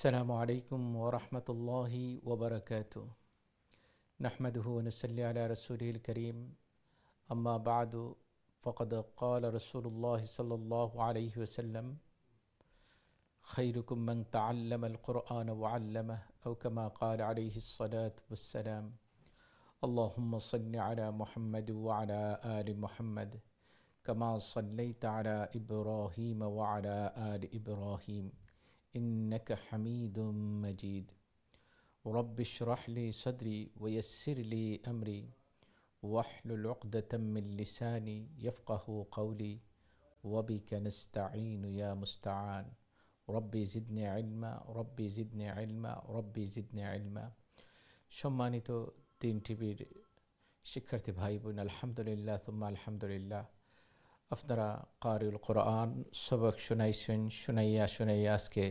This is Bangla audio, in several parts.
السلام عليكم ورحمة الله وبركاته نحمده ونصلي على رسوله الكريم أما بعد فقد قال رسول الله صلى الله عليه وسلم خيركم من تعلم القرآن وعلمه أو كما قال عليه الصلاة والسلام اللهم صل على محمد وعلى آل محمد كما صليت على إبراهيم وعلى آل إبراهيم إنك حميد مجيد رب اشرح لي صدري ويسر لي أمري واحلل عقدة من لساني يفقه قولي وبك نستعين يا مستعان ربي زدني علما ربي زدني علما ربي زدني علما সম্মানিত তিন টিভির শিক্ষার্থী ভাই বোন আলহামদুলিল্লাহ তুম্মা আলহামদুলিল্লাহ আপনারা কারিউল কোরআন সবক শুনাইছেন শুনাইয়া আজকে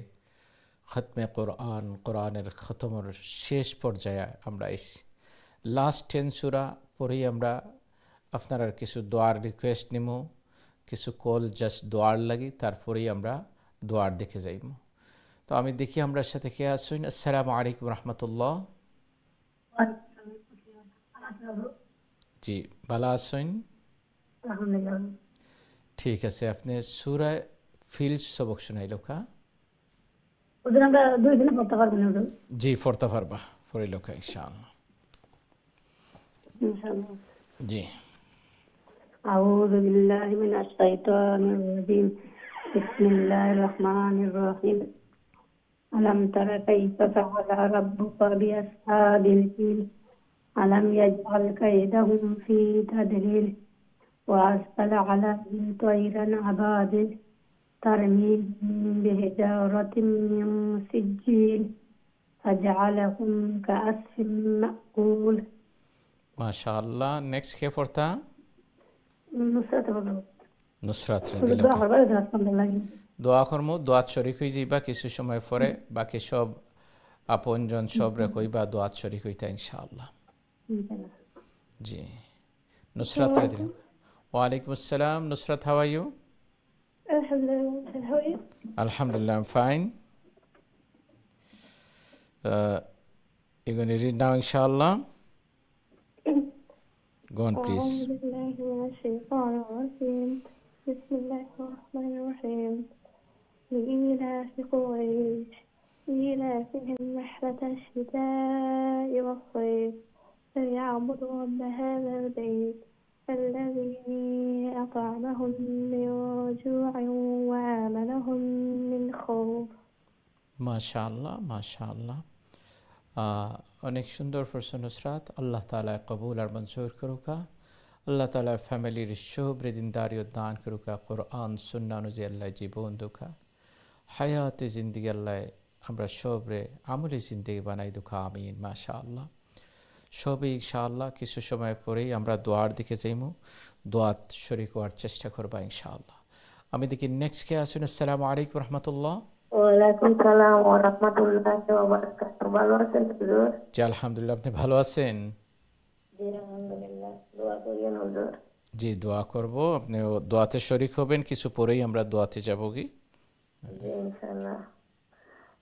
খতমে কোরআন কোরআনের খতমের শেষ পর্যায়ে আমরা এসেছি লাস্ট 10 সূরা পরেই আমরা আপনারা কিছু দোয়ার রিকোয়েস্ট নিব কিছু কল জাস্ট দোয়ার লাগি তারপরেই আমরা দোয়ার দেখে যাইব তো আমি দেখি আমরা সাথে কে আছেন আসসালামু আলাইকুম রাহমাতুল্লাহ জি ভালো আছেন আলহামদুলিল্লাহ ঠিক আছে আপনি সূরা ফিল সবক শুনাইলো কা ওদের আমরা দুই দিনে পড়তে পারবো না ওদের জি পড়তে পারবা পড়িলো কা ইনশাআল্লাহ ইনশাআল্লাহ জি আউযু বিল্লাহি মিনাশ শাইতানির রাজিম বিসমিল্লাহির রহমানির রহিম আলাম তারা কাইফা ফাআলা রাব্বুকা বিআসহাবিল ফিল আলাম ইয়াজআল কাইদাহুম ফি তাদলিল وأرسل عليهم طيرا أبابيل ترميهم بحجارة من سجيل فجعلهم كعصف مأكول ما شاء الله next কে পড়তা নুসরাত দোয়া করমু দোয়া শরীক হই যাইবা কিছু সময় পরে বাকি সব আপনজন সব রে কইবা দোয়া শরীক হইতা ইনশাআল্লাহ জি নুসরাত রে দিন ওয়ালাইকুম আসসালাম Nusrat how are you Alhamdulillah, how are you? Alhamdulillah, I'm fine. You're going to read now, inshallah. Go on, please. أعوذ بالله من الشيطان الرجيم بسم الله الرحمن الرحيم لإيلاف قريش إيلافهم رحلة الشتاء والصيف فليعبدوا رب هذا البيت الذي أطعمهم من جوع وآمنهم من خوف মাশাআল্লাহ মাশাআল্লাহ অনেক সুন্দর প্রশ্ন নুসরাত আল্লাহ তাআলা কবুল আর মঞ্জুর করুকা আল্লাহ তাআলা ফ্যামিলির শুভ দিনদারি দান করুকা কোরআন সুন্নাহ অনুযায়ী আল্লাহ জীবন দুকা হায়াতে জিন্দেগি আল্লাহ আমরা সবরে আমলি জিন্দেগি বানাই দুকা আমিন মাশাআল্লাহ সবই ইনশাআল্লাহ কিছু সময় পরেই আমরা দোয়ার দিকে যাইমু দোয়াত শরীক হওয়ার চেষ্টা করবা ইনশাআল্লাহ আমি দেখি নেক্সট কে আছেন আসসালামু আলাইকুম রাহমাতুল্লাহ ওয়ালাইকুম সালাম ওয়া রাহমাতুল্লাহি ওয়া বারাকাতুহু ভালো আছেন হুজুর জি আলহামদুলিল্লাহ আপনি ভালো আছেন জি আলহামদুলিল্লাহ দোয়া করিয়েন হুজুর জি দোয়া করব আপনি দোয়াতে শরীক হবেন কিছু পরেই আমরা দোয়াতে যাব কি জি ইনশাআল্লাহ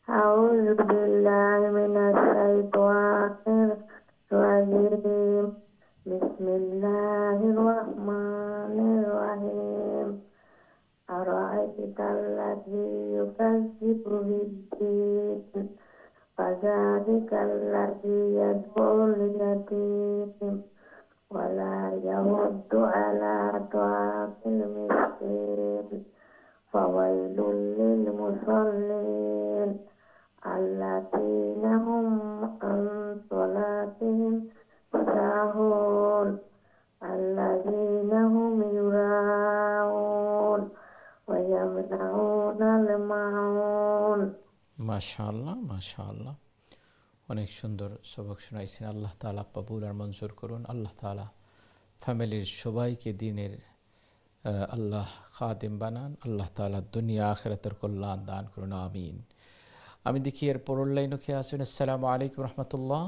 আউযু বিল্লাহি মিনাশ শাইতানির الرجيم بسم الله الرحمن الرحيم أرأيت الذي يكذب بالدين فذلك الذي يدعو اليتيم ولا يرد على طعام المسكين فويل للمصلين الذين هم عن صلاتهم ساهون الذين هم يراءون ويمنعون الماعون মাশাআল্লাহ মাশাআল্লাহ অনেক সুন্দর সবক শোনাইছেন আল্লাহ তাআলা কবুল আর মঞ্জুর করুন আল্লাহ তাআলা ফ্যামিলির সবাইকে দ্বীনের আল্লাহ খাদিম বানান আল্লাহ তাআলা দুনিয়া আখিরাতের কল্যাণ দান করুন আমিন আমি দেখি এর পরের লাইনে কে আছেন আসসালামু আলাইকুম রাহমাতুল্লাহ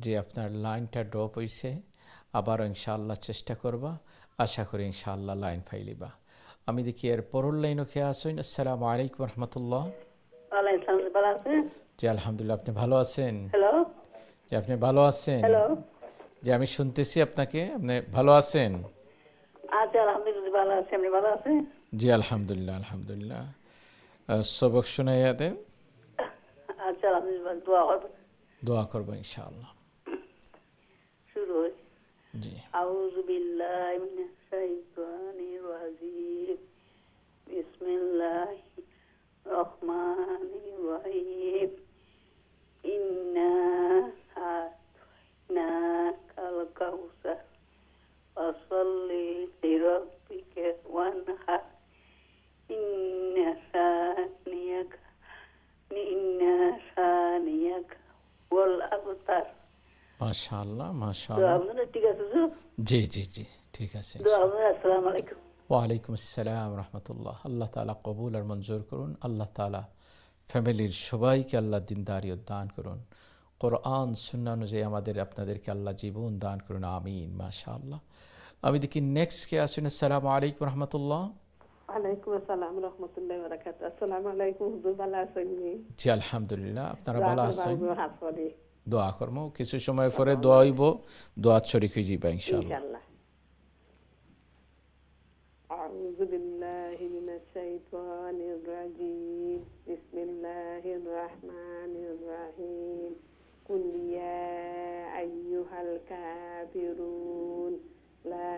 জি আপনার লাইনটা ড্রপ হইছে আবার ইনশাআল্লাহ চেষ্টা করবা আশা করি ইনশাআল্লাহ লাইন ফাইলিবা আমি দেখি এর পরের লাইনও খেয়ে আসুন। আসসালামু আলাইকুম রহমতুল্লাহ। ওয়ালাইকুম সালাম, ভালো আছেন? জি আলহামদুলিল্লাহ, আপনি ভালো আছেন? হ্যালো যে আপনি ভালো আছেন? হ্যালো। যে আমি শুনতেছি আপনাকে, আপনি ভালো আছেন? আচ্ছা, আলহামদুলিল্লাহ ভালো আছি, আপনি ভালো আছেন? জি আলহামদুলিল্লাহ আলহামদুলিল্লাহ। সবক শুনাইয়া দেন, আচ্ছা, আলহামদুলিল্লাহ, দোয়া করব। দোয়া করবো ইনশাআল্লাহ। শুরু হয়। জি আউযু বিল্লাহি মিনাশ শাইতানির রাজিম। বিসমিল্লাহির রহমানির রহিম। ইন্না আ'তাইনাকাল কাউসার ফাসাল্লি লিরাব্বিকা ওয়ানহার। ইন্না শানিয়াকা ওয়াল আবতার। মাশাআল্লাহ দোয়া মাশাআল্লাহ। আপনাদের ঠিক আছে তো? জি জি জি ঠিক আছে। দোয়া আপনাদের। আসসালামু আলাইকুম। ওয়ালাইকুম আসসালাম রহমতুল্লাহ। আল্লাহ তাআলা কবুল আর মঞ্জুর করুন। আল্লাহ তাআলা ফ্যামিলির সবাইকে আল্লাহ দিনদারিয়ত দান করুন। কোরআন সুন্নাহ অনুযায়ী আমাদের আপনাদেরকে আল্লাহ জীবন দান করুন, আমিন। মাশাআল্লাহ। আমি দেখি নেক্সট কে আসুন। আসসালামু আলাইকুম রহমতুল্লাহ। ওয়ালাইকুম আসসালাম রহমতুল্লাহি ওয়া বারাকাতুহু। আসসালামু আলাইকুম, হুজুর ভালো আছেন? জি আলহামদুলিল্লাহ, আপনারা ভালো আছেন? হাত পরে দোয়া করবো, কিছু সময় পরে দোয়া হইব, দোয়া শরীক হয়ে যাইবা ইনশাআল্লাহ। ইনশাআল্লাহ। আউযু বিল্লাহি মিনাশ শাইতানির রাজিম। বিসমিল্লাহির রাহমানির রাহিম। কুল ইয়া আইয়ুহাল কাফিরুন লা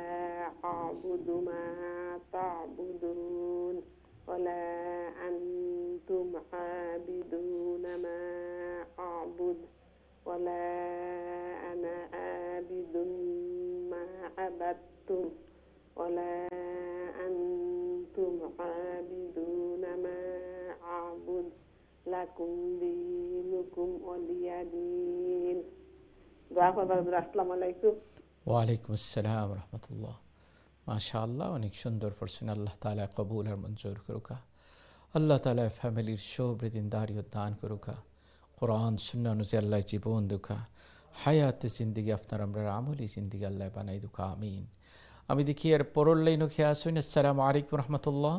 আ'বুদু মা তা'বুদুন ওয়ালা আনতুম আবিদুনা মা আ'বুদ ওয়ালা আনা আবিদুম মা আবাদতুম ওয়ালা আনতুম আবিদুনা মা আ'বুদ লাকুম দীনুকুম ওয়ালিয়া দীন। দোয়া করবেন। আসসালামু আলাইকুম। ওয়ালাইকুম আসসালাম রহমতুল্লাহ। মাশাআল্লাহ, অনেক সুন্দর পড়ছেন। আল্লাহ তাআলা কবুল আর মঞ্জুর করুকা। আল্লাহ তাআলা ফ্যামিলির সব দিনদারিয়ত দান করুকা। কোরআন সুন্নাহ অনুযায়ী আল্লাহ জীবন দুকা, হায়াতে জিন্দিগি আপনার আমরা আমলি জিন্দিগি আল্লাহ বানাই দুকা, আমিন। আমি দেখি এর পরের লাইনও খেয়ে আসুন। আসসালামু আলাইকুম রহমতুল্লাহ।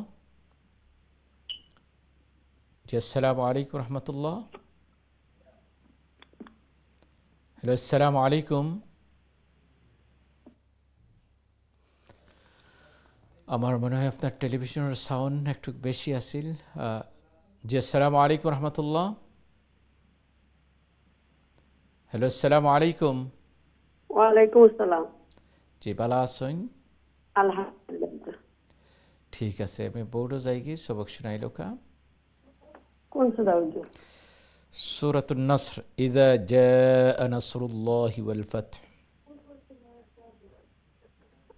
জি আসসালামু আলাইকুম রহমতুল্লাহ। হ্যালো আসসালামু আলাইকুম। আমার মনে হয় আপনার টেলিভিশনের সাউন্ড একটু বেশি আছিল। জি আসসালামু আলাইকুম রহমতুল্লাহ। হ্যালো আসসালামু আলাইকুম। ওয়ালাইকুম আসসালাম। জি ভালো আছেন? আলহামদুলিল্লাহ। ঠিক আছে, আমি বোর্ডও যাই গিয়ে সবক শুনাইল কা। কোন সূরা হুজুর? সূরাতুন নাসর, ইযা জাআ নাসরুল্লাহি ওয়াল ফাতহ।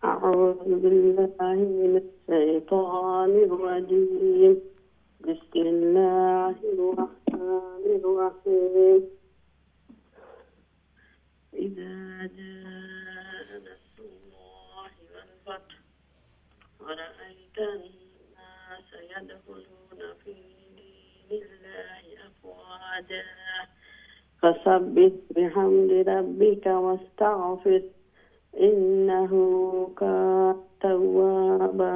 أعوذ بالله من الشيطان الرجيم. بسم الله الرحمن الرحيم. إذا جاء نصر الله والفتح ورأيت الناس يدخلون في دين الله أفواجا فسبح بحمد ربك واستغفر إنه كان توابا.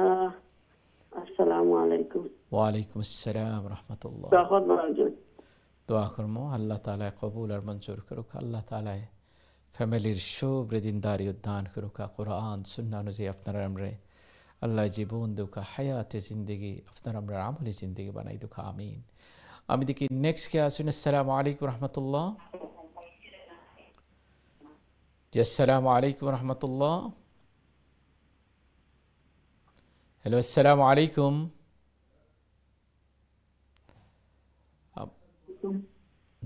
আসসালামু আলাইকুম। ওয়ালাইকুম আসসালাম রহমতুল্লাহ। দোয়া করমো আল্লাহ তাআলা কবুল আর মঞ্জুর করুক। আল্লাহ তাআলা ফ্যামিলির সব দিনদারিয়ত দান করুক। কোরআন সুন্নাহ অনুযায়ী আপনারা আমরা আল্লাহ জীবন দুকা, হায়াতে জিন্দিগি আপনার আমরা আমলি জিন্দিগি বানাই দুকা, আমিন। আমি দেখি নেক্সট কে আসুন। আসসালামু আলাইকুম রহমতুল্লাহ। জি আসসালামু আলাইকুম রহমতুল্লাহ। হ্যালো আসসালামু আলাইকুম।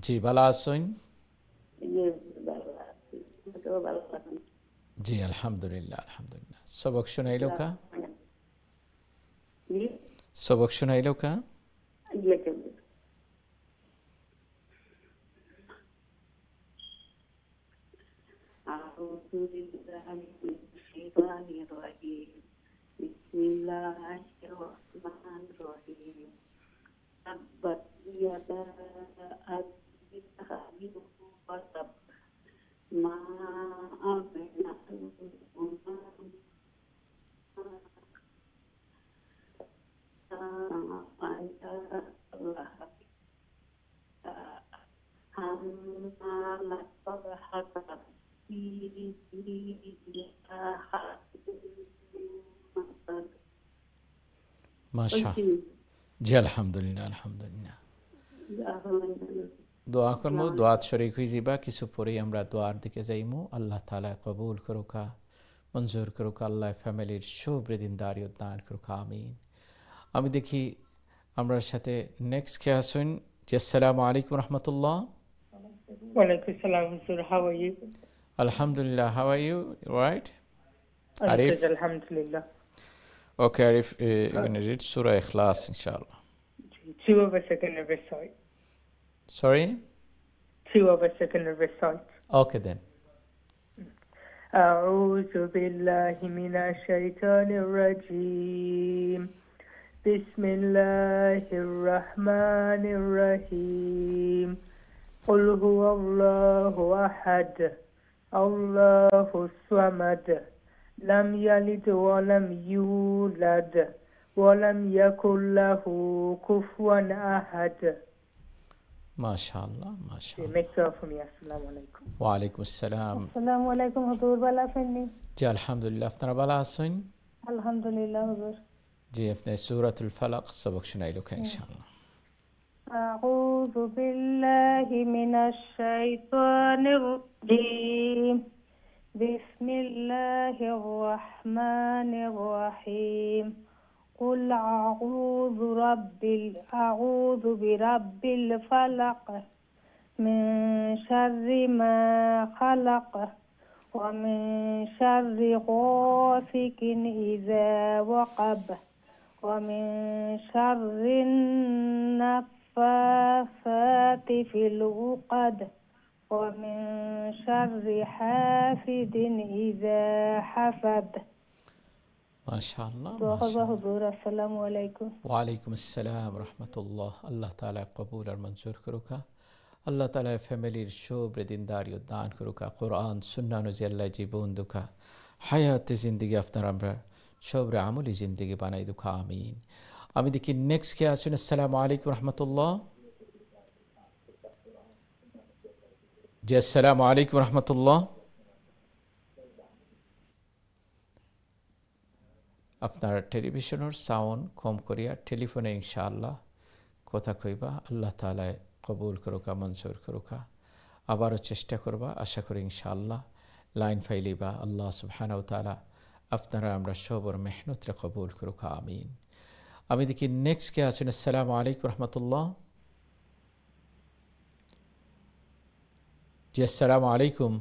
জি ভালো আছেন? জি আলহামদুলিল্লাহ আলহামদুলিল্লাহ। সবক শুনাইল কা? সবক শুনাইল কা? أعوذ بالله من الشيطان الرجيم. بسم الله الرحمن الرحيم. تبت يدا أبي لهب وتب ما أغنى عنه মাশা জি আলহামদুলিল্লাহ আলহামদুলিল্লাহ দোয়া করমু দোয়াত শরীক হয়ে যাবা কিছু পরেই আমরা দোয়ার দিকে যাইমু আল্লাহ তাআলা কবুল করুকা মঞ্জুর করুকা আল্লাহ ফ্যামিলির শুভ্রদিনদারি দান করুকা আমিন আমি দেখি আমরা সাথে নেক্সট কে আসুন জি আসসালামু আলাইকুম রাহমাতুল্লাহ ওয়ালাইকুম আসসালাম হুজুর how are you Alhamdulillah, how are you? Right? Arif? Alhamdulillah. Okay, Arif, you're going to read Surah Ikhlas, inshallah. Two of us are going to recite. Sorry? Two of us are going to recite. Okay then. أعوذ بالله من الشيطان الرجيم بسم الله الرحمن الرحيم قل هو الله أحد الله الصمد لم يلد ولم يولد ولم يكن له كفوا أحد MashaAllah, MashaAllah. Make dua for me. Assalamu alaikum. Wa alaikum assalam. আসসালামু আলাইকুম হুজুর ভালো আছেন নি জি আলহামদুলিল্লাহ আপনারা ভালো আছেন আলহামদুলিল্লাহ হুজুর জি আপনি সূরাতুল ফালাক সবক শোনাইলো ইনশাআল্লাহ أعوذ بالله من الشيطان الرجيم بسم الله الرحمن الرحيم قل أعوذ برب الفلق من شر ما خلق ومن شر غاسق إذا وقب ومن شر النفاثات في العقد ومن شر حاسد إذا حسد MashaAllah. আসসালামু আলাইকুম Wa alaikum assalam rahmatullah. Allah Ta'ala কবুল আর মঞ্জুর করুকা আল্লাহ তাআলা ফ্যামিলির শুভ্রদিনদারি দান করুকা কোরআন সুন্নাহ অনুযায়ী আল্লাহ জীবন দুকা হায়াতে জিন্দেগি আপনার আমরা শুভ্র আমলি জিন্দেগি বানাই দুকা আমিন আমি দেখি নেক্সট কে আসুন আসসালামু আলাইকুম রাহমাতুল্লাহ জি আসসালামু আলাইকুম রাহমাতুল্লাহ আপনার টেলিভিশনের সাউন্ড কম করিয়া টেলিফোনে ইনশাআল্লাহ কথা কইবা আল্লাহ তাআলা কবুল করুকা মঞ্জুর করুকা আবারও চেষ্টা করবা আশা করি ইনশাআল্লাহ লাইন ফাইলিবা আল্লাহ সুবহানাহু ওয়া তাআলা আপনারা আমরা সবর মেহনতরে কবুল করুকা আমিন আমি দেখি নেক্সট কে আছেন আসসালামু আলাইকুম রাহমাতুল্লাহ জি আসসালামু আলাইকুম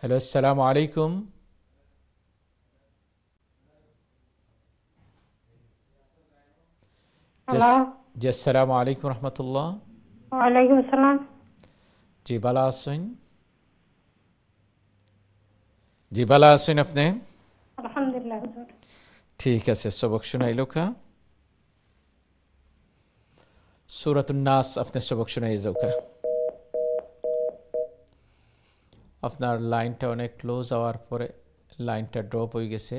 হ্যালো আসসালামু আলাইকুম জি আসসালামু আলাইকুম রাহমাতুল্লাহ ওয়ালাইকুম আসসালাম জি ভালো আছেন জি ভালো আছেন আপনি আলহামদুলিল্লাহ হুজুর ঠিক আছে সবক শোনাইলো কা সূরাতুন নাস আপনি সবক শোনাই যাওকা আপনার লাইনটা অনেক ক্লোজ হওয়ার পরে লাইনটা ড্রপ হয়ে গেছে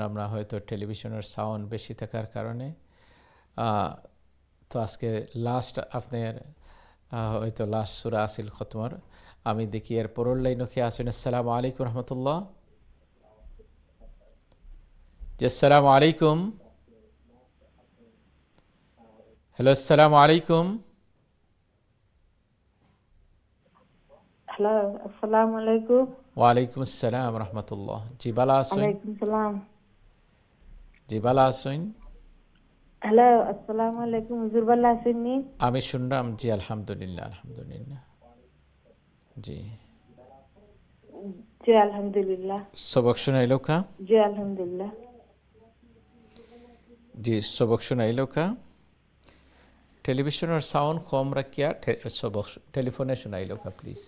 আমরা হয়তো টেলিভিশনের সাউন্ড বেশি থাকার কারণে তো আজকে লাস্ট আপনার হয়তো লাস্ট সূরা আসিল খতমর আমি দেখি এর পরের লাইনও কি আসেন আসসালামু আলাইকুম রাহমাতুল্লাহ জি আসসালামু আলাইকুম হ্যালো আসসালামু আলাইকুম হ্যালো আসসালামু আলাইকুম ওয়া আলাইকুম আসসালাম রাহমাতুল্লাহ জি ভালো আছেন ওয়ালাইকুম সালাম জি ভালো আছেন হ্যালো আসসালামু আলাইকুম হুজুর ভালো আছেন নি আমি শুনলাম জি আলহামদুলিল্লাহ আলহামদুলিল্লাহ জি জি আলহামদুলিল্লাহ সবক শোনাইলো কা জি আলহামদুলিল্লাহ জি সবক শোনাইলো কা টেলিভিশনের সাউন্ড কম রাখিয়া সবক টেলিফোনে শোনাইলো কা প্লিজ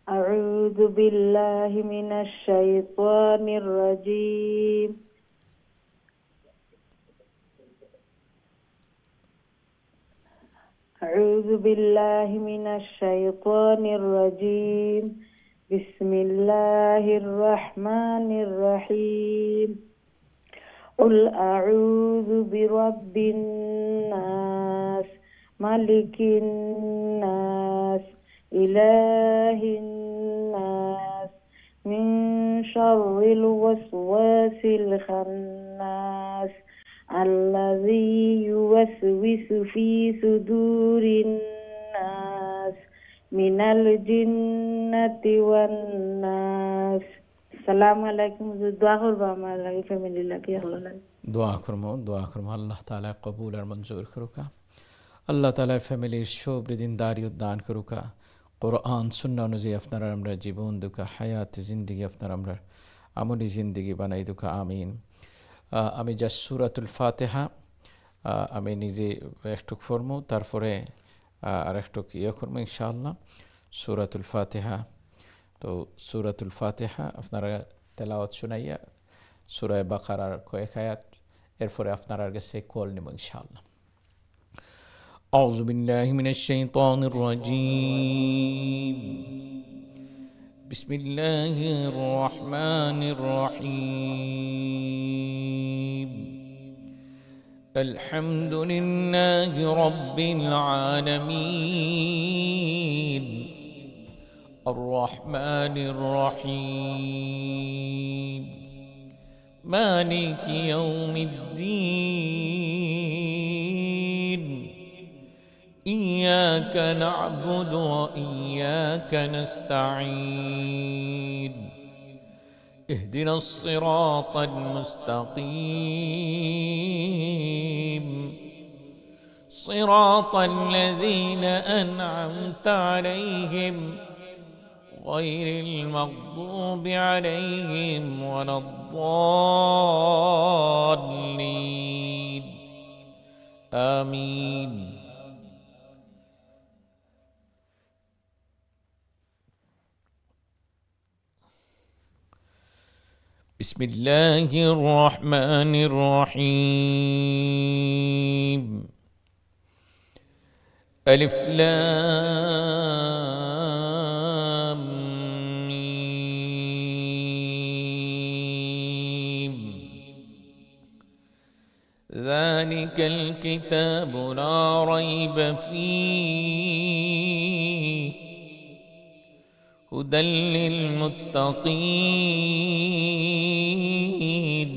أعوذ بالله من الشيطان الرجيم أعوذ بالله من الشيطان الرجيم بسم الله الرحمن الرحيم قل أعوذ برب الناس ملك الناس إله الناس من شر الوسواس الخناس الذي يوسوس في صدور الناس من الجنة والناس. السلام عليكم. দোয়া করবো আমার লাগে ফ্যামিলি লাগে আল্লাহ লাগে দোয়া করবো আল্লাহ তাআলা কবুল আর মঞ্জুর করুকা। আল্লাহ তাআলা ফ্যামিলির সবৃদিন দারিয়ত দান করুকা। কোরআন সুন্নাহ অনুযায়ী আপনারা আমরা জীবন দুকা হায়াত জিন্দিগি আপনারা আমরা আমলি জিন্দিগি বানাই দুকা আমিন। আমি যা সূরাতুল ফাতিহা আমি নিজে একটু পড়বো, তারপরে আর একটু ইয়ে করবো ইনশাআল্লাহ। সূরাতুল ফাতিহা, তো সূরাতুল ফাতিহা আপনারা তেলাওয়াত শুনাইয়া সূরা বাকারার কয়েক আয়াত, এরপরে আপনারা কাছে কল নেব ইনশাআল্লাহ। আউযু বিল্লাহি মিনাশ শাইতানির রাজীম। বিসমিল্লাহির রহমানির রহিম। আলহামদুলিল্লাহি রাব্বিল আলামিন الرحمن الرحيم مالك يوم الدين إياك نعبد وإياك نستعين اهدنا الصراط المستقيم صراط الذين أنعمت عليهم غير المغضوب عليهم ولا الضالين آمين. بسم الله الرحمن الرحيم. ألف لام ميم. ذلك الكتاب لا ريب فيه هدى للمتقين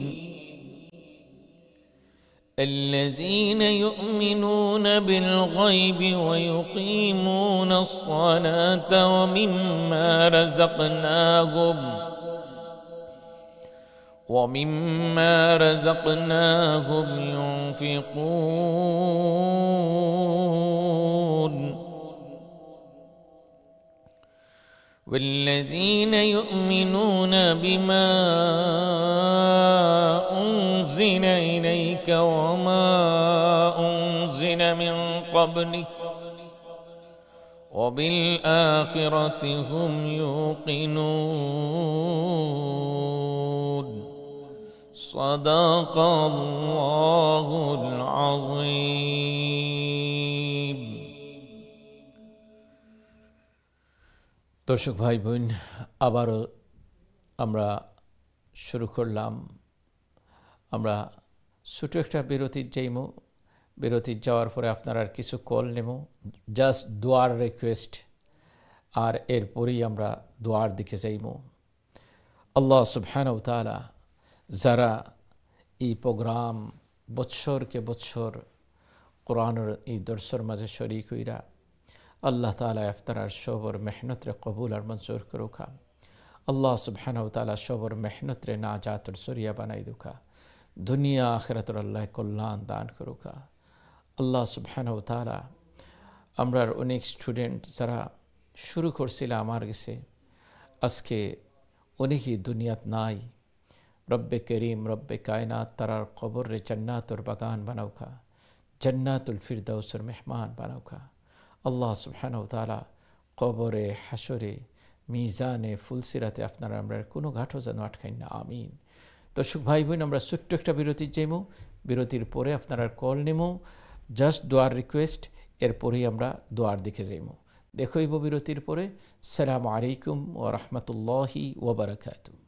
الذين يؤمنون بالغيب ويقيمون الصلاة ومما رزقناهم ينفقون والذين يؤمنون بما أنزل إليك وما أنزل من قبلك وبالآخرة هم يوقنون. صدق الله العظيم. দর্শক ভাই বোন, আবারও আমরা শুরু করলাম। আমরা ছোটো একটা বিরতির যাইমু, বিরতির যাওয়ার পরে আপনারা আর কিছু কল নেব, জাস্ট দোয়ার রিকোয়েস্ট, আর এরপরেই আমরা দোয়ার দিকে যাইমু। আল্লাহ সুবহানাহু ওয়া তাআলা যারা এই প্রোগ্রাম বৎসরকে বৎসর কোরআনের এই দর্শর মাঝে শরীক হইরা আল্লাহ তাআলা আপনার সবর মেহনতরে কবুল আর মঞ্জুর করুকা। আল্লাহ সুবহানাহু ওয়া তাআলা সবর মেহনতরে নাজাতুর সরিয়া বানাই দুকা, দুনিয়া আখিরাতুর আল্লাহ কল্যাণ দান করুকা। আল্লাহ সুবহানাহু ওয়া তাআলা আমরার অনেক স্টুডেন্ট যারা শুরু করছিল আমার কাছে, আজকে অনেকই দুনিয়াত নাই। রব্বে করিম রব্বে কায়নাত তারার কবরে জান্নাতুর বাগান বানাউকা, জান্নাতুল ফিরদাউসের মেহমান বানাউকা। আল্লাহ সুবহানাহু ওয়া তাআলা কবরে, হাসরে, মিজানে, ফুলসিরাতে আপনারা আমরা কোনো ঘাটও যেন আটকাই না, আমিন। দর্শক ভাই বোন, আমরা ছোট্ট একটা বিরতির যাইমু, বিরতির পরে আপনারা কল নেমু, জাস্ট দোয়ার রিকোয়েস্ট, এরপরেই আমরা দোয়ার দিকে যাইমু। দেখইব বিরতির পরে। আসসালামু আলাইকুম ওয়া রাহমাতুল্লাহি ওয়া বারাকাতুহু।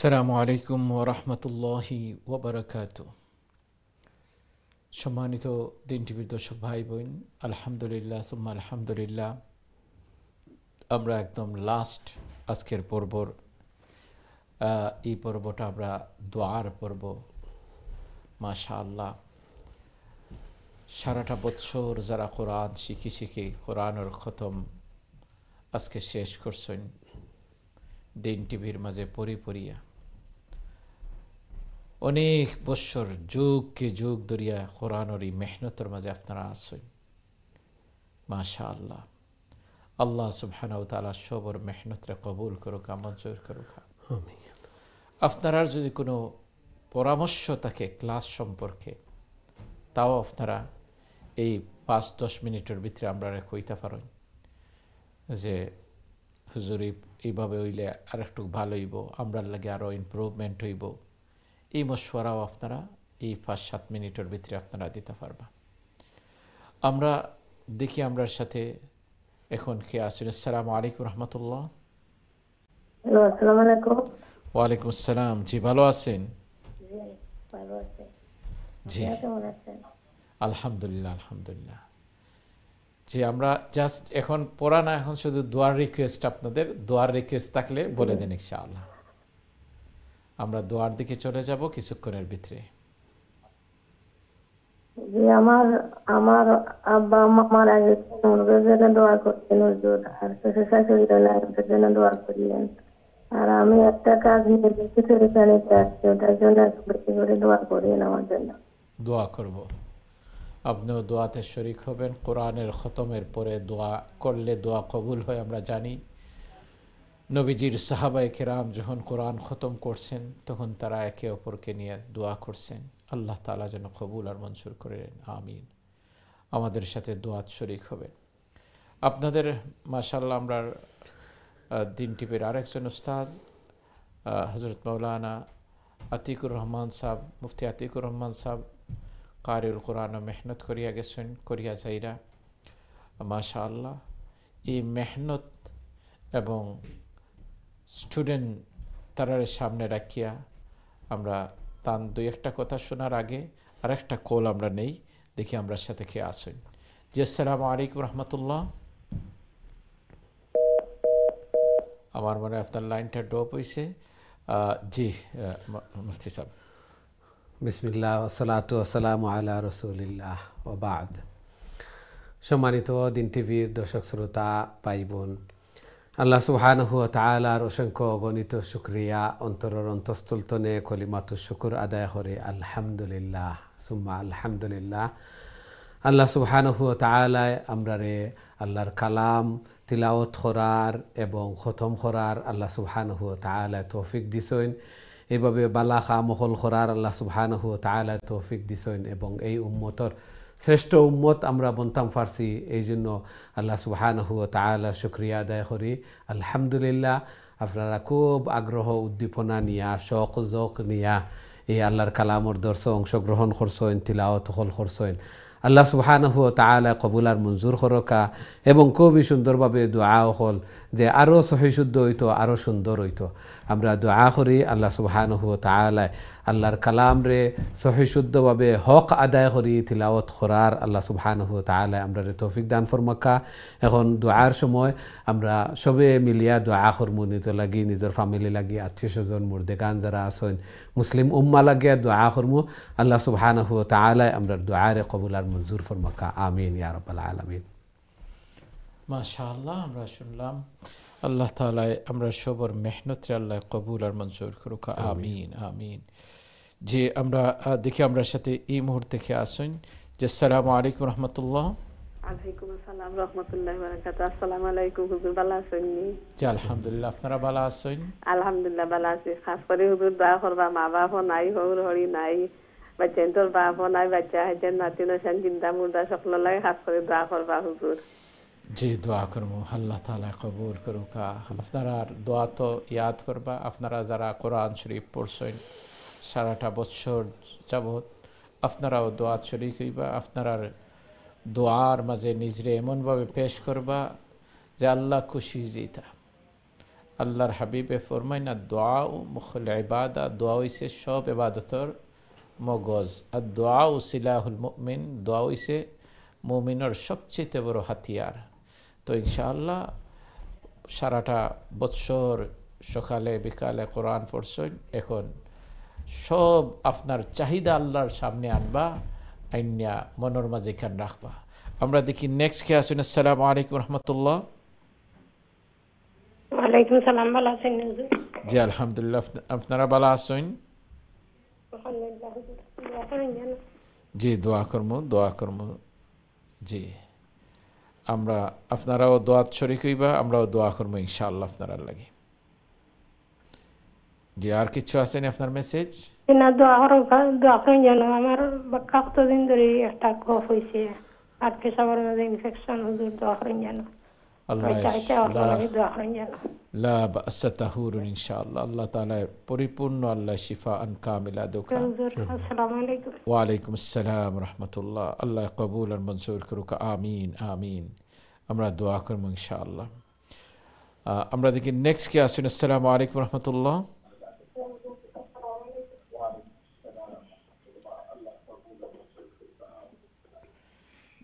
আসসালামু আলাইকুম ওয়া রাহমাতুল্লাহি ওয়া বারাকাতুহু। সম্মানিত দিন টিভির দর্শক ভাই বোন, আলহামদুলিল্লাহ সুম্মা আলহামদুলিল্লাহ, আমরা একদম লাস্ট আজকের পর্বর এই পর্বটা আমরা দোয়ার পর্ব। মাশাআল্লাহ, সারাটা বছর যারা কোরআন শিখি কোরআনের খতম আজকে শেষ করছেন দিন টিভির মাঝে পরিয়া অনেক বৎসর যুগকে যুগ ধরিয়া কোরআনের এই মেহনতের মাঝে আপনারা আসেন। মাশাআল্লাহ, আল্লাহ সুবহানাহু ওয়া তাআলা সবর মেহনতরে কবুল করুক, মঞ্জুর করুক। আপনারা যদি কোনো পরামর্শ থাকে ক্লাস সম্পর্কে, তাও আপনারা এই 5-10 মিনিটের ভিতরে আমরা কইতে পারেন যে হুজুর এইভাবে হইলে আর একটু ভালো হইব, আমরার লাগে আরও ইমপ্রুভমেন্ট হইব। এই মশওয়ারাও আপনারা এই 5-7 মিনিটের ভিতরে আপনারা দিতে পারবা। আমরা দেখি আমরার সাথে এখন কে আছেন। আসসালামু আলাইকুম রহমতুল্লাহ। আসসালামু আলাইকুম। ওয়ালাইকুম আসসালাম। জি, ভালো আছেন? জি আলহামদুলিল্লাহ আলহামদুলিল্লাহ। জি, আমরা জাস্ট এখন পড়া না, এখন শুধু দোয়ার রিকোয়েস্ট। আপনাদের দোয়ার রিকোয়েস্ট থাকলে বলে দেন ইনশাআল্লাহ। আমরা দোয়ার দিকে চলে যাব কিছুক্ষণের ভিতরে। জি, আমার আব্বা আম্মা মারা গেছেন, ওদের জন্য দোয়া করতেন হুজুর, আর শ্বশুর শাশুড়ি ওদের জন্য দোয়া করিলেন। আর আমি একটা কাজ নিয়ে কিছু এখানে আসছি, ওটার জন্য বেশি করে দোয়া করিলেন আমার জন্য। দোয়া করব, আপনিও দোয়াতে শরীক হবেন। কোরআনের খতমের পরে দোয়া করলে দোয়া কবুল হয় আমরা জানি। নবীজির সাহাবায়ে কেরাম যখন কোরআন খতম করছেন তখন তারা একে অপরকে নিয়ে দোয়া করছেন, আল্লাহ তাআলা যেন কবুল আর মঞ্জুর করেন, আমিন। আমাদের সাথে দোয়াত শরীক হবে আপনাদের। মাশাআল্লাহ, আমরা দিন টিভির আরেকজন উস্তাদ হযরত মাওলানা আতিকুর রহমান সাহেব, মুফতি আতিকুর রহমান সাহেব কারিউল কোরআন মেহনত করিয়া গেছেন, করিয়া যাইরা। মাশাআল্লাহ, এই মেহনত এবং স্টুডেন্ট তারার সামনে রাখিয়া আমরা তান দুই একটা কথা শোনার আগে আর একটা কল আমরা নেই, দেখি আমরা সাথে কে আসেন। জি, আসসালামু আলাইকুম রহমতুল্লাহ। আমার মনে হয় আপনার লাইনটা ড্রপ হয়েছে। জি মুফতি সাহেব। বিসমিল্লাহ ওয়াসসালাতু ওয়াসসালামু আলা রাসূলিল্লাহ ওয়া বা'দ। সম্মানিত দিন টিভির দর্শক শ্রোতা ভাই বোন, আল্লাহ সুবহানাহু ওয়া তাআলার অসংখ্য গণিত শুকরিয়া, অন্তরের অন্তঃস্থলতনে কলিমাতুশ শুকর আদায় করে আলহামদুলিল্লাহ সুম্মা আলহামদুলিল্লাহ। আল্লাহ সুবহানাহু ওয়া তাআলা আমরারে আল্লাহর কালাম তিলাওয়াত করার এবং খতম করার আল্লাহ সুবহানাহু ওয়া তাআলা তৌফিক দিছেন। এইভাবে বালাখা মহল করার আল্লাহ সুবহানাহু ওয়া তাআলা তৌফিক দিছেন এবং এই উম্মতর শ্রেষ্ঠ উম্মত আমরা বনতাম পারছি। এই জন্য আল্লাহ সুবহানাহু ওয়া তাআলার শুকরিয়া আদায় করি আলহামদুলিল্লাহ। আপনারা খুব আগ্রহ উদ্দীপনা নিয়া শখ জক নিয়া এই আল্লাহর কালামর দর্শ অংশগ্রহণ করছেন, তিলাওয়াত হল করছেন। আল্লাহ সুবহানাহু ওয়া তাআলা কবুল আর মঞ্জুর করকা এবং খুবই সুন্দরভাবে দোয়া হল যে আরও সহি শুদ্ধ হইতো, আরও সুন্দর হইতো। আমরা দোয়া করি আল্লাহ সুবহানাহু ওয়া তাআলা আল্লাহর কালাম রে সহি শুদ্ধভাবে হক আদায় করি তিলাওয়াত করার আল্লাহ সুবহানাহু ওয়া তাআলা আমরা তৌফিক দান ফরমাকা। এখন দোয়ার সময় আমরা সবে মিলিয়া দোয়া করমু, নিজের লাগি, নিজের ফ্যামিলি লাগি, আত্মীয় স্বজন মুর্দেগান যারা আছেন, মুসলিম উম্মা লাগিয়া দোয়া করমু। আল্লাহ সুবহানাহু ওয়া তাআলা আমরা দোয়ারে কবুল আর মঞ্জুর ফরমাকা, আমিন ইয়া রাব্বাল আলামিন। মাশাআল্লাহ, আমরা শুনলাম। আল্লাহ তাআলা আমরা সবর মেহনতরে আল্লাহ কবুল আর মঞ্জুর করুক, আমিন আমিন। যে আমরা দেখি আমরা সাথে এই মুহূর্তে কে আসেন। যে আসসালামু আলাইকুম রহমতুল্লাহ। আলাইকুম আসসালাম রাহমাতুল্লাহি ওয়া বারাকাতুহু। আসসালামু আলাইকুম হুজুর, ভালো আছেন? জি আলহামদুলিল্লাহ, আপনারা ভালো আছেন? আলহামদুলিল্লাহ ভালো আছি। খাস করে হুজুর দোয়া করবা, মা বাবা নাই, হৌর হরি নাই, বাচ্চাদের বাবা নাই, বাচ্চা হাজার নাতি নসান চিন্তা মুর্দা সকলের লাগে খাস করে দোয়া করবা হুজুর। জি দোয়া করবো, আল্লাহ তাআলা কবুল করুক। আপনারা দোয়া তো ইয়াদ করবা, আপনারা যারা কোরআন শরীফ পড়ছেন সারাটা বছর যাবৎ আপনারাও দোয়া শরীক হইবা। আপনারা দোয়ার মাঝে নিজরে এমনভাবে পেশ করবা যে আল্লাহ খুশি যেতা, আল্লাহর হাবিবে ফরমাইন আর দোয়া ও মুখল ইবাদা, দোয়া হইছে সব ইবাদতর মগজ। আর দোয়া ও সিলাহুল মুমিন, দোয়া হইছে মুমিনের সবচেয়ে বড় হাতিয়ার। তো ইনশাআল্লাহ সারাটা বৎসর সকালে বিকালে কোরআন পড়ছেন, এখন সব আপনার চাহিদা আল্লাহর সামনে আনবা, আইনিয়া মনের মাঝে খান রাখবা। আমরা দেখি নেক্সট কে আসুন। আসসালামু আলাইকুম রহমতুল্লাহ। ওয়ালাইকুম সালাম, ভালো আছেন হুজুর? জি আলহামদুলিল্লাহ, আপনারা ভালো আছেন? আলহামদুলিল্লাহ হুজুর, দোয়া করেন যেন। জি দোয়া করবো জি। আমরা আপনারাও দোয়া শরীক হইবা, আমরাও দোয়া করবো ইনশাআল্লাহ আপনারা লাগে। জি আর কিছু আছেন আপনার মেসেজ? না, দোয়া করেন যেন। আমার কতদিন ধরে একটা কফ হয়েছে আর পেশাবের মধ্যে ইনফেকশন, হুজুর দোয়া করেন যেন। দোয়া করেন যেন। লা বা'সা তাহুরুন ইনশাআল্লাহ। আল্লাহ তাআলা পরিপূর্ণ আল্লাহ শিফা আন কামিলা দোকা। আসসালামু আলাইকুম। ওয়া আলাইকুম আসসালাম রাহমাতুল্লাহ। আল্লাহ কবুল আর মঞ্জুর করুক, আমিন আমিন। আমরা দোয়া করব ইনশাআল্লাহ। আমরা দেখি নেক্সট কে আসুন। আসসালামু আলাইকুম রহমতুল্লাহ।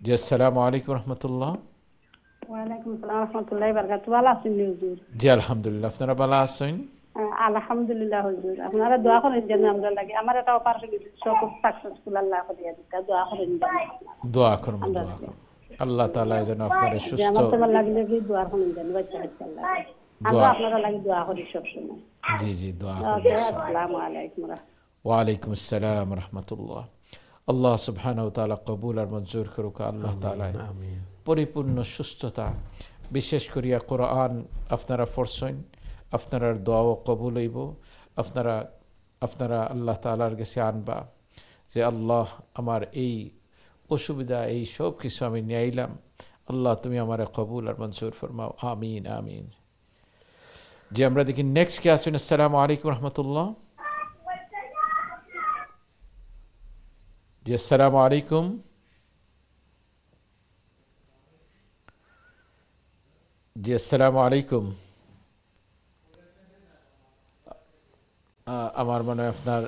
জি আসসালামু আলাইকুম রহমতুল্লাহ। ওয়ালাইকুম আসসালাম রাহমাতুল্লাহি ওয়া বারাকাতুহু। ভালো আছেন হুজুর? জি আলহামদুলিল্লাহ, আপনারা ভালো আছেন? আলহামদুলিল্লাহ হুজুর, আপনারা দোয়া করেন যেন আমরা লাগে। আমার একটা অপারেশন সব সাকসেসফুল আল্লাহ করিয়া দিতে, দোয়া করেন যেন। দোয়া করব আল্লাহ তাআলা যেন আপনারা সুস্থ। আমার তোমার লাগলে কি দোয়া করেন যেন বাচ্চা আল্লাহ। আমরা আপনারা লাগে দোয়া করি সব সময়। জি জি দোয়া করব। আসসালামু আলাইকুম। ওয়া আলাইকুম আসসালাম রাহমাতুল্লাহ। আল্লাহ সুবহানাহু ওয়া তাআলা কবুল আর মঞ্জুর করুক। আল্লাহ তাআলা পরিপূর্ণ সুস্থতা, বিশেষ করিয়া কোরআন আপনারা পড়ছেন, আপনারা দোয়াও কবুল হইব। আপনারা আল্লাহ তাআলার কাছে আনবা যে আল্লাহ আমার এই অসুবিধা, এই সব কিছু আমি নিয়ে আইলাম, আল্লাহ তুমি আমার কবুল আর মঞ্জুর ফরমাও, আমিন আমিন। যে আমরা দেখি নেক্সট কে আসুন। আসসালামু আলাইকুম রহমতুল্লাহ। জি আসসালামু আলাইকুম। জি আসসালামু আলাইকুম। আমার মনে হয় আপনার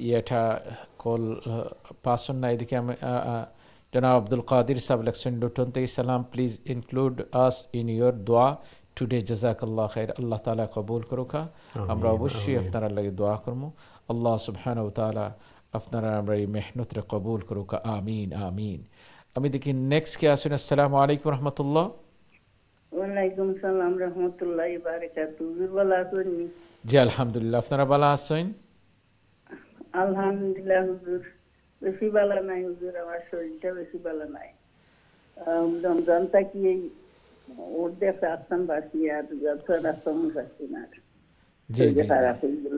ইয়েটা কল পাসন না, এদিকে আমি জনাব আব্দুল কাদির সাহেব লেখছেন লুটন থেকে, সালাম please include us in your দোয়া টুডে, জাযাকাল্লাহ খাইর। আল্লাহ তাআলা কবুল করুক। আমরা অবশ্যই আপনারা লাগে দোয়া করবো। আল্লাহ সুবহানাহু ওয়া তাআলা আপনারা আমরা এই মেহনতরে কবুল করুক, আমিন আমিন। আমি দেখি নেক্সট কে আসুন। আসসালামু আলাইকুম রহমতুল্লাহ। ওয়ালাইকুম সালাম রহমতুল্লাহি ওয়া বারাকাতুহু। হুজুর ভালো আছেন? জি আলহামদুলিল্লাহ, আপনারা ভালো আছেন? আলহামদুলিল্লাহ হুজুর, বেশি ভালো নাই হুজুর, আমার শরীরটা বেশি ভালো নাই। রমজান থাকি ওর দেখে আসতাম বাসি, আর যখন আসতাম বাসি না, জি জি খারাপ হয়ে গেল,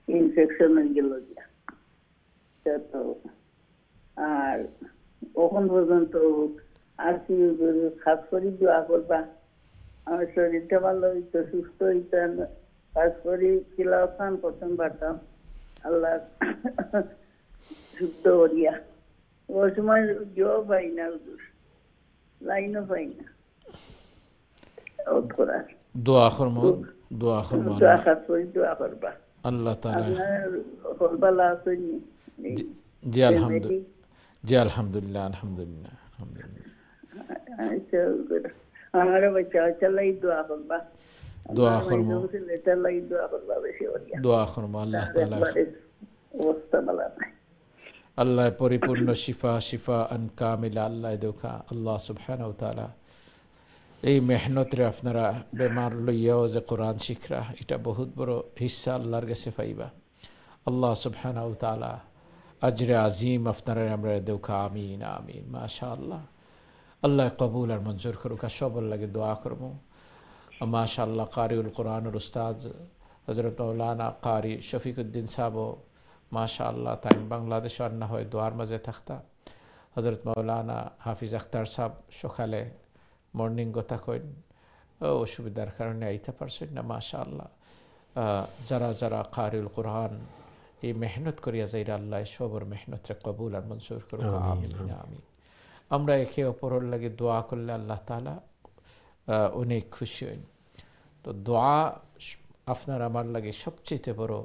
ইনফেকশন হয়ে গেল। তো আর কখন পর্যন্ত আর কি খাস করি দোয়া করবা, আমার শরীরটা ভালো হইতো, সুস্থ হইতেন, খাস করি তিলাওয়াত করতাম পারতাম আল্লাহ শুদ্ধ করিয়া। ওই সময় জো পাই না হুজুর, লাইনও পাই না করার। দোয়া করবো, দোয়া করবো, দোয়া খাস করি দোয়া করবা। আল্লাহ তাআলা আপনার ভালো আছেন? জি আলহামদুলিল্লাহ, জি আলহামদুলিল্লাহ আলহামদুলিল্লাহ আলহামদুলিল্লাহ। আচ্ছা আমার বাচ্চা বাচ্চা লাই দোয়া করবা, দোয়া করবো, লাই দোয়া করবা বেশি করিয়া। দোয়া করবো। আল্লাহ তাআলা অবস্থা ভালো নাই, আল্লাহ পরিপূর্ণ শিফা শিফা আন কামিলা আল্লাহ দোকা। আল্লাহ সুবহানাহু ওয়া তাআলা এই মেহনতরে আপনারা বেমার লইয়াও যে কোরআন শিখরা, এটা বহুত বড় হিস্সা আল্লাহর কাছে পাইবা। আল্লাহ সুবহানাহু ওয়া তাআলা আজরে আজিম আপনারা আমরা দোকা, আমিন আমিন মাশাআল্লাহ। আল্লাহ কবুল আর মঞ্জুর করুক। সবার লাগে দোয়া করবো। মাশাআল্লাহ কারিউল কোরআনুর উস্তাদ হযরত মাওলানা কারি শফিকুদ্দিন সাহেব মাশাআল্লাহ তাই বাংলাদেশ আর না হয় দোয়ার মাঝে থাকতা। হযরত মাওলানা হাফিজ আখতার সাহেব সকালে মর্নিং কথা কইন, অসুবিধার কারণে আইতে পারছেন না। মাশাআল্লাহ যারা যারা কারিউল কোরআন এই মেহনত করিয়া যাইরা আল্লাহ সবর মেহনতরে কবুল আর মঞ্জুর করুক, আমিন আমিন। আমরা একে অপরের লাগে দোয়া করলে আল্লাহ তাআলা অনেক খুশি হইন। তো দোয়া আপনার আমার লাগে সবচেয়ে বড়,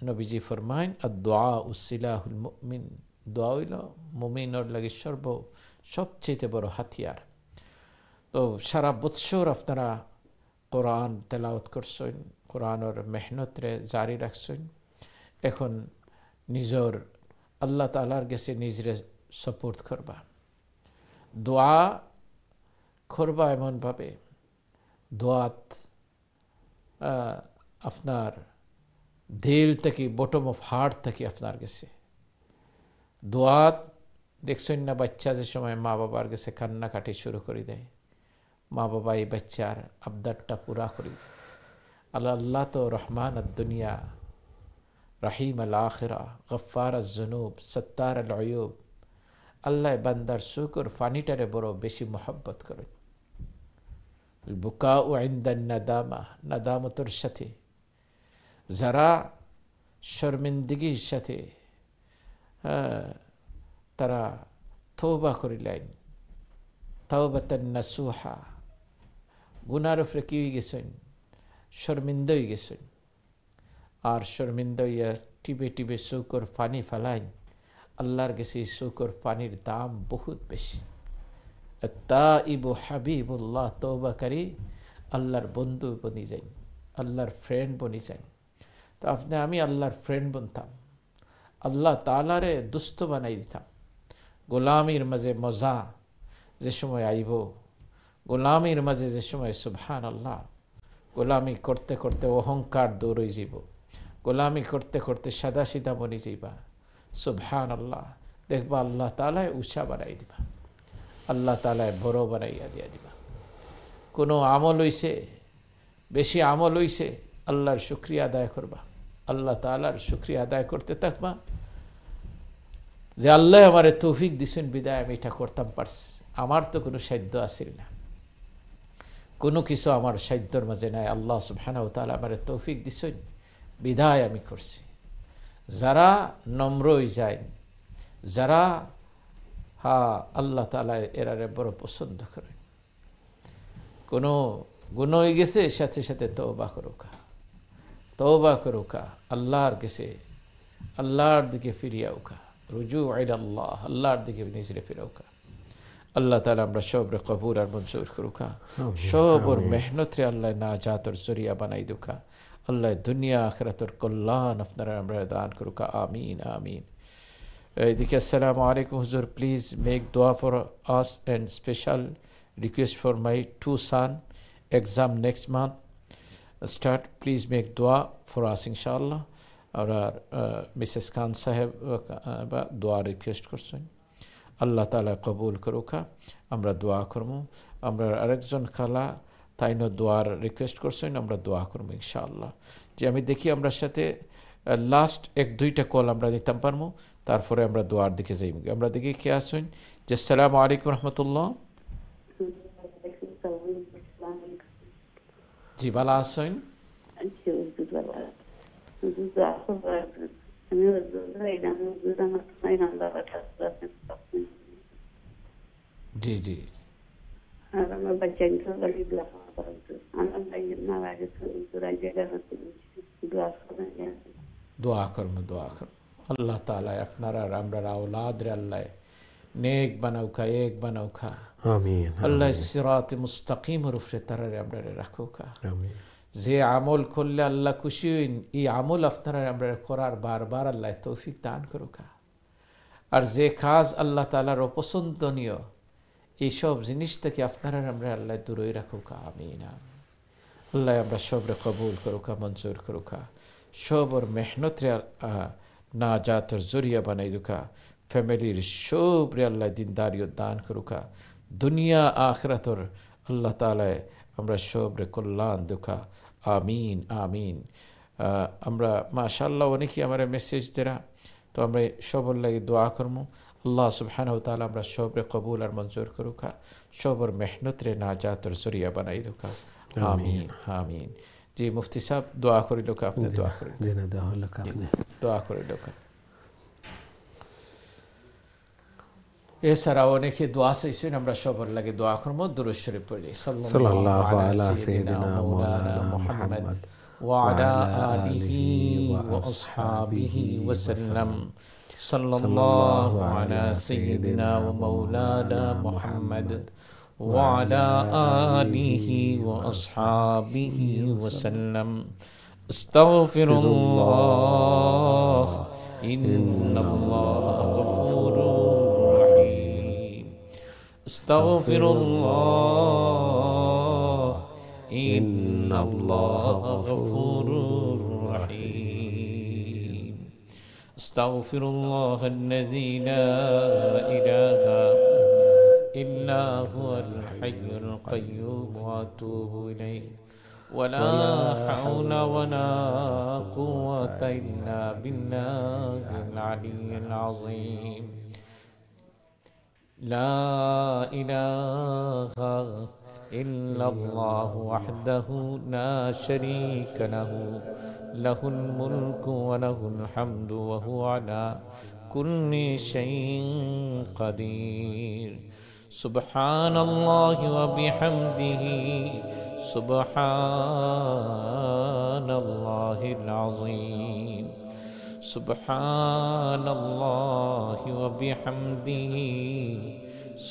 নবীজি ফরমাইন আর দোয়া উসিলাহুল মুমিন, দোয়া হইল মুমিনর লাগে সবচেয়ে বড় হাতিয়ার। তো সারা বৎসর আপনারা কোরআন তেলাওয়াত করছেন, কোরআনের মেহনতরে জারি রাখছেন, এখন নিজের আল্লাহ তাআলার কাছে নিজরে সাপোর্ট করবা, দোয়া করবা এমনভাবে দোয়াত আপনার দিল থেকে, বটম অফ হার্ট থেকে আপনার কাছে দোয়াত। দেখছেন না বাচ্চা যে সময় মা বাবার কাছে কান্নাকাটি শুরু করে দেয়, মা বাবা এই বাচ্চার আবদারটা পুরা করে দেয়। আল্লাহ তো রহমান দুনিয়া, রহিম আল আখিরা, গফার আজ-জুনুব, সত্তার আল আয়ুব। আল্লাহ বান্দার শুকর ফানিটারে বড় বেশি মহব্বত করেন। বুকাউ ইনদান নাদামা, নাদামতের সাথে, যারা শর্মিন্দগির সাথে তারা তওবা করিলেন, তাওবাতান নাসুহা, গুনার উপরে কি হয়ে গেছেন, শর্মিন্দা হয়ে গেছেন। আর শর্মিন্দা হইয়া টিবে টিবে চৌকর পানি ফেলাইন, আল্লাহর কাছে চৌকর পানির দাম বহুত বেশি। তাইবু হাবিবুল্লাহ, তওবাকারী আল্লাহর বন্ধু বনি যাই, আল্লাহর ফ্রেন্ড বনি যাই। তো আমি আল্লাহর ফ্রেন্ড বনতাম, আল্লাহ তাআলারে দুস্থ বানাই দিতাম। গোলামির মাঝে মজা যে সময় আইব, গোলামির মাঝে যে সময় সুবহানাল্লাহ, গোলামি করতে করতে অহংকার দূর হয়ে যাব, গোলামি করতে করতে সাদা সিধা বনি যাইবা, সুবহানাল্লাহ। দেখবা আল্লাহ তাআলায় উষা বানাই দিবা, আল্লাহ তাআলায় বড় বানাইয়া দিয়া দিবা। কোনো আমল হইছে, বেশি আমল হইছে, আল্লাহর শুকরিয়া আদায় করবা, আল্লাহ তাআলার শুকরিয়া আদায় করতে থাকবা যে আল্লাহ আমারে তৌফিক দিছেন বিদায় আমি এটা করতাম পারছি। আমার তো কোনো সাধ্য আসিল না, কোনো কিছু আমার সাধ্যর মাঝে নাই, আল্লাহ সুবহানাহু ওয়া তাআলা আমারে তৌফিক দিছেন বিদায় আমি করছি। যারা নম্র হয়ে যায়, যারা আল্লাহ তাআলা এরারে বড় পছন্দ করেন। কোনো গুণ হয়ে গেছে, সাথে সাথে তওবা করুকা, তওবা করুকা, আল্লাহর কাছে, আল্লাহর দিকে ফিরিয়াউকা, রুজু ইলাল্লাহ, আল্লাহর দিকে নিজরে ফিরাউকা। আল্লাহ তাআলা আমরা সবরে কবুল আর মঞ্জুর করুকা, সবর মেহনতরে আল্লাহ নাজাতর জরিয়া বানাই দুকা। আল্লাহ দুনিয়া আখিরাতের কল্যাণ আপনারা আমরা দান করুকা, আমিন আমিন। এদিকে আসসালামু আলাইকুম হুজুর, প্লিজ মেক দোয়া for us and special request for my 2 son, exam next month start, please make dua for us inshallah. Or Mrs. Khan saheb dua request করছেন, আল্লাহ তাআলা কবুল করুকা। আমরা দোয়া করব, আমরা আরেকজন খালা তাইনো দোয়ার রিকোয়েস্ট করছেন, আমরা দোয়া করব ইনশাআল্লাহ। যে আমি দেখি আমরা সাথে লাস্ট 1-2টা কল আমরা নিতাম পারবো, তারপরে আমরা দোয়ার দিকে যাইব। আমরা দেখি কে আছেন। যে আসসালামু আলাইকুম রাহমাতুল্লাহ। জি ভালো আছেন? জি জি। আমার বাচ্চা দোয়া করব, দোয়া করব। আল্লাহ তাআলা আপনারা আমরা আওলাদ রে আল্লাহ নেক বানাউকা, এক বানাউকা, আমিন। আল্লাহ সিরাত মুস্তাকিমের উপরে তারারে আমরা রাখুকা, আমিন। যে আমল করলে আল্লাহ খুশি হইন, এই আমল আপনারা আমরা করার বারবার আল্লাহ তৌফিক দান করুকা। আর যে কাজ আল্লাহ তাআলার অপছন্দনীয়, এইসব জিনিস থেকে আপনারা আমরা আল্লাহ দূরে রাখুকা, আমিন আমিন। আল্লাহ আমরা সবরে কবুল করুকা, মঞ্জুর করুকা, সবর মেহনতরে নাজাতের জরিয়া বানাই দুকা। ফ্যামিলির সবরে আল্লাহ দিনদারিও দান করুকা, দুনিয়া আখিরাতর আল্লাহ তাআলা আমরা সবরে কল্যাণ দুকা, আমিন আমিন। আমরা মাশাআল্লাহ অনেকেই আমার মেসেজ দেরা, তো আমরা সবর লাগে দোয়া করবো। আল্লাহ সুবহানাহু ওয়া তাআলা আমরা সবরে কবুল আর মঞ্জুর করুকা, সবর মেহনতরে নাজাতের জরিয়া বানাই দুকা, আমিন আমিন। জি মুফতি সাহেব দোয়া করে লোক, আপনি দোয়া করেন, দোয়া করে লোক। এছাড়াও অনেকে দোয়া চাইছেন, আমরা সবার লাগে দোয়া করবো। দুরূদ শরীফ পড়ি। সাল্লাল্লাহু আলা সাইয়্যিদিনা মাওলানা মুহাম্মদ ওয়া আলা আলিহি ওয়া আসহাবিহি ওয়া সাল্লাম। সাল্লাল্লাহু আলা সাইয়্যিদিনা ওয়া মাওলানা মুহাম্মদ ওয়া আলা আলিহি ওয়া আসহাবিহি ওয়া সাল্লাম। আস্তাগফিরুল্লাহ ইন্নাল্লাহা গফুরুর রহিম। আস্তাগফিরুল্লাহ ইন্নাল্লাহা গফুরুর রহিম। আস্তাগফিরুল্লাহাল্লাযী লা ইলাহা ইল্লা হুয়াল হাইয়ুল কাইয়্যুম ওয়া আতুবু ইলাইহি। ولا حول ولا قوة إلا بالله العلي العظيم. لا إله إلا الله وحده لا شريك له، له الملك وله الحمد وهو على كل شيء قدير. سبحان الله وبحمده سبحان الله العظيم. سبحان الله وبحمده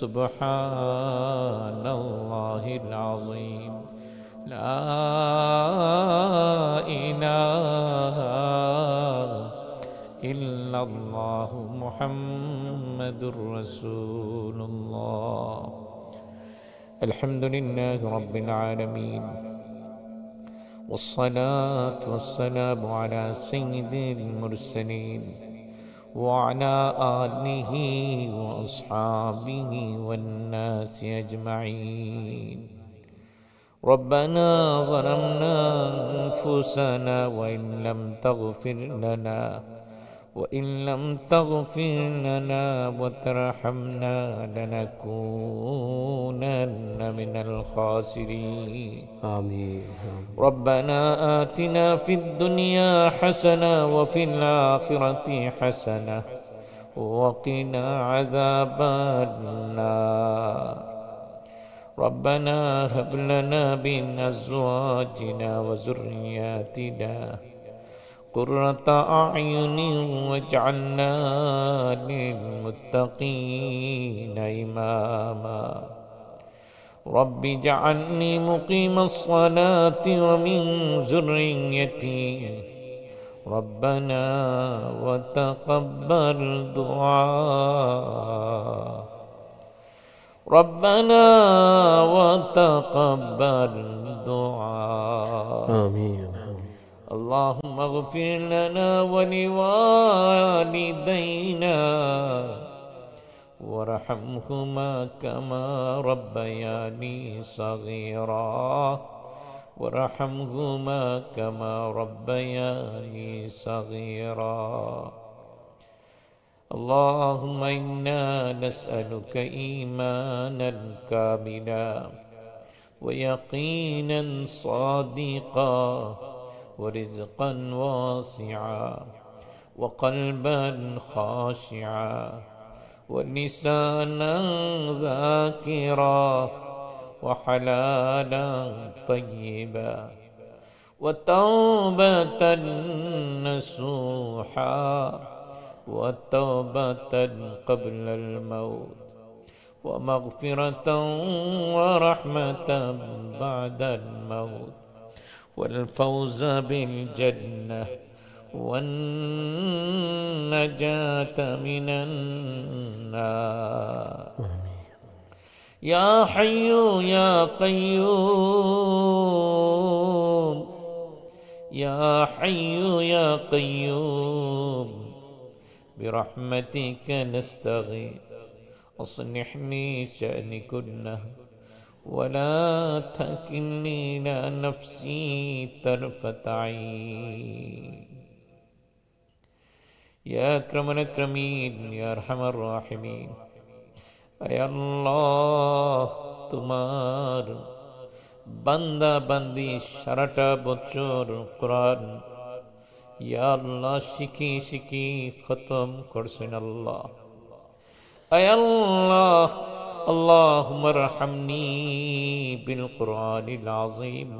سبحان الله العظيم. لا إله إلا الله محمد رسول الله. الحمد لله رب العالمين، والصلاة والسلام على سيد المرسلين وعلى آله وأصحابه والناس أجمعين. ربنا ظلمنا أنفسنا وإن لم تغفر لنا وإن لم تغفر لنا وترحمنا لنكونن من الخاسرين. آمين. ربنا آتنا في الدنيا حسنة وفي الآخرة حسنة وقنا عذاب النار. ربنا هب لنا من أزواجنا وذرياتنا قرة أعين واجعلنا للمتقين إماما. رب اجعلني مقيم الصلاة ومن ذريتي ربنا وتقبل دعاء. ربنا وتقبل دعاء. آمين. اللهم اغفر لنا ولوالدينا وارحمهما كما ربياني صغيرا. وارحمهما كما ربياني صغيرا. اللهم إنا نسألك إيمانا كاملا ويقينا صادقا ورزقا واسعا وقلبا خاشعا ولسانا ذاكرا وحلالا طيبا وتوبة نصوحا وتوبة قبل الموت ومغفرة ورحمة بعد الموت والفوز بالجنة والنجاة من النار. يا حي يا قيوم، يا حي يا قيوم برحمتك نستغيث أصلح لي شأني كله ولا تكلني إلى نفسي طرفة عين. يا أكرم الأكرمين يا أرحم الراحمين. أي الله তোমার বান্দা বান্দি সারাটা বছর কোরআন ইয়া আল্লাহ শিখি শিখি খতম করছেন। আল্লাহ আয় আল্লাহ اللهم ارحمني بالقرآن العظيم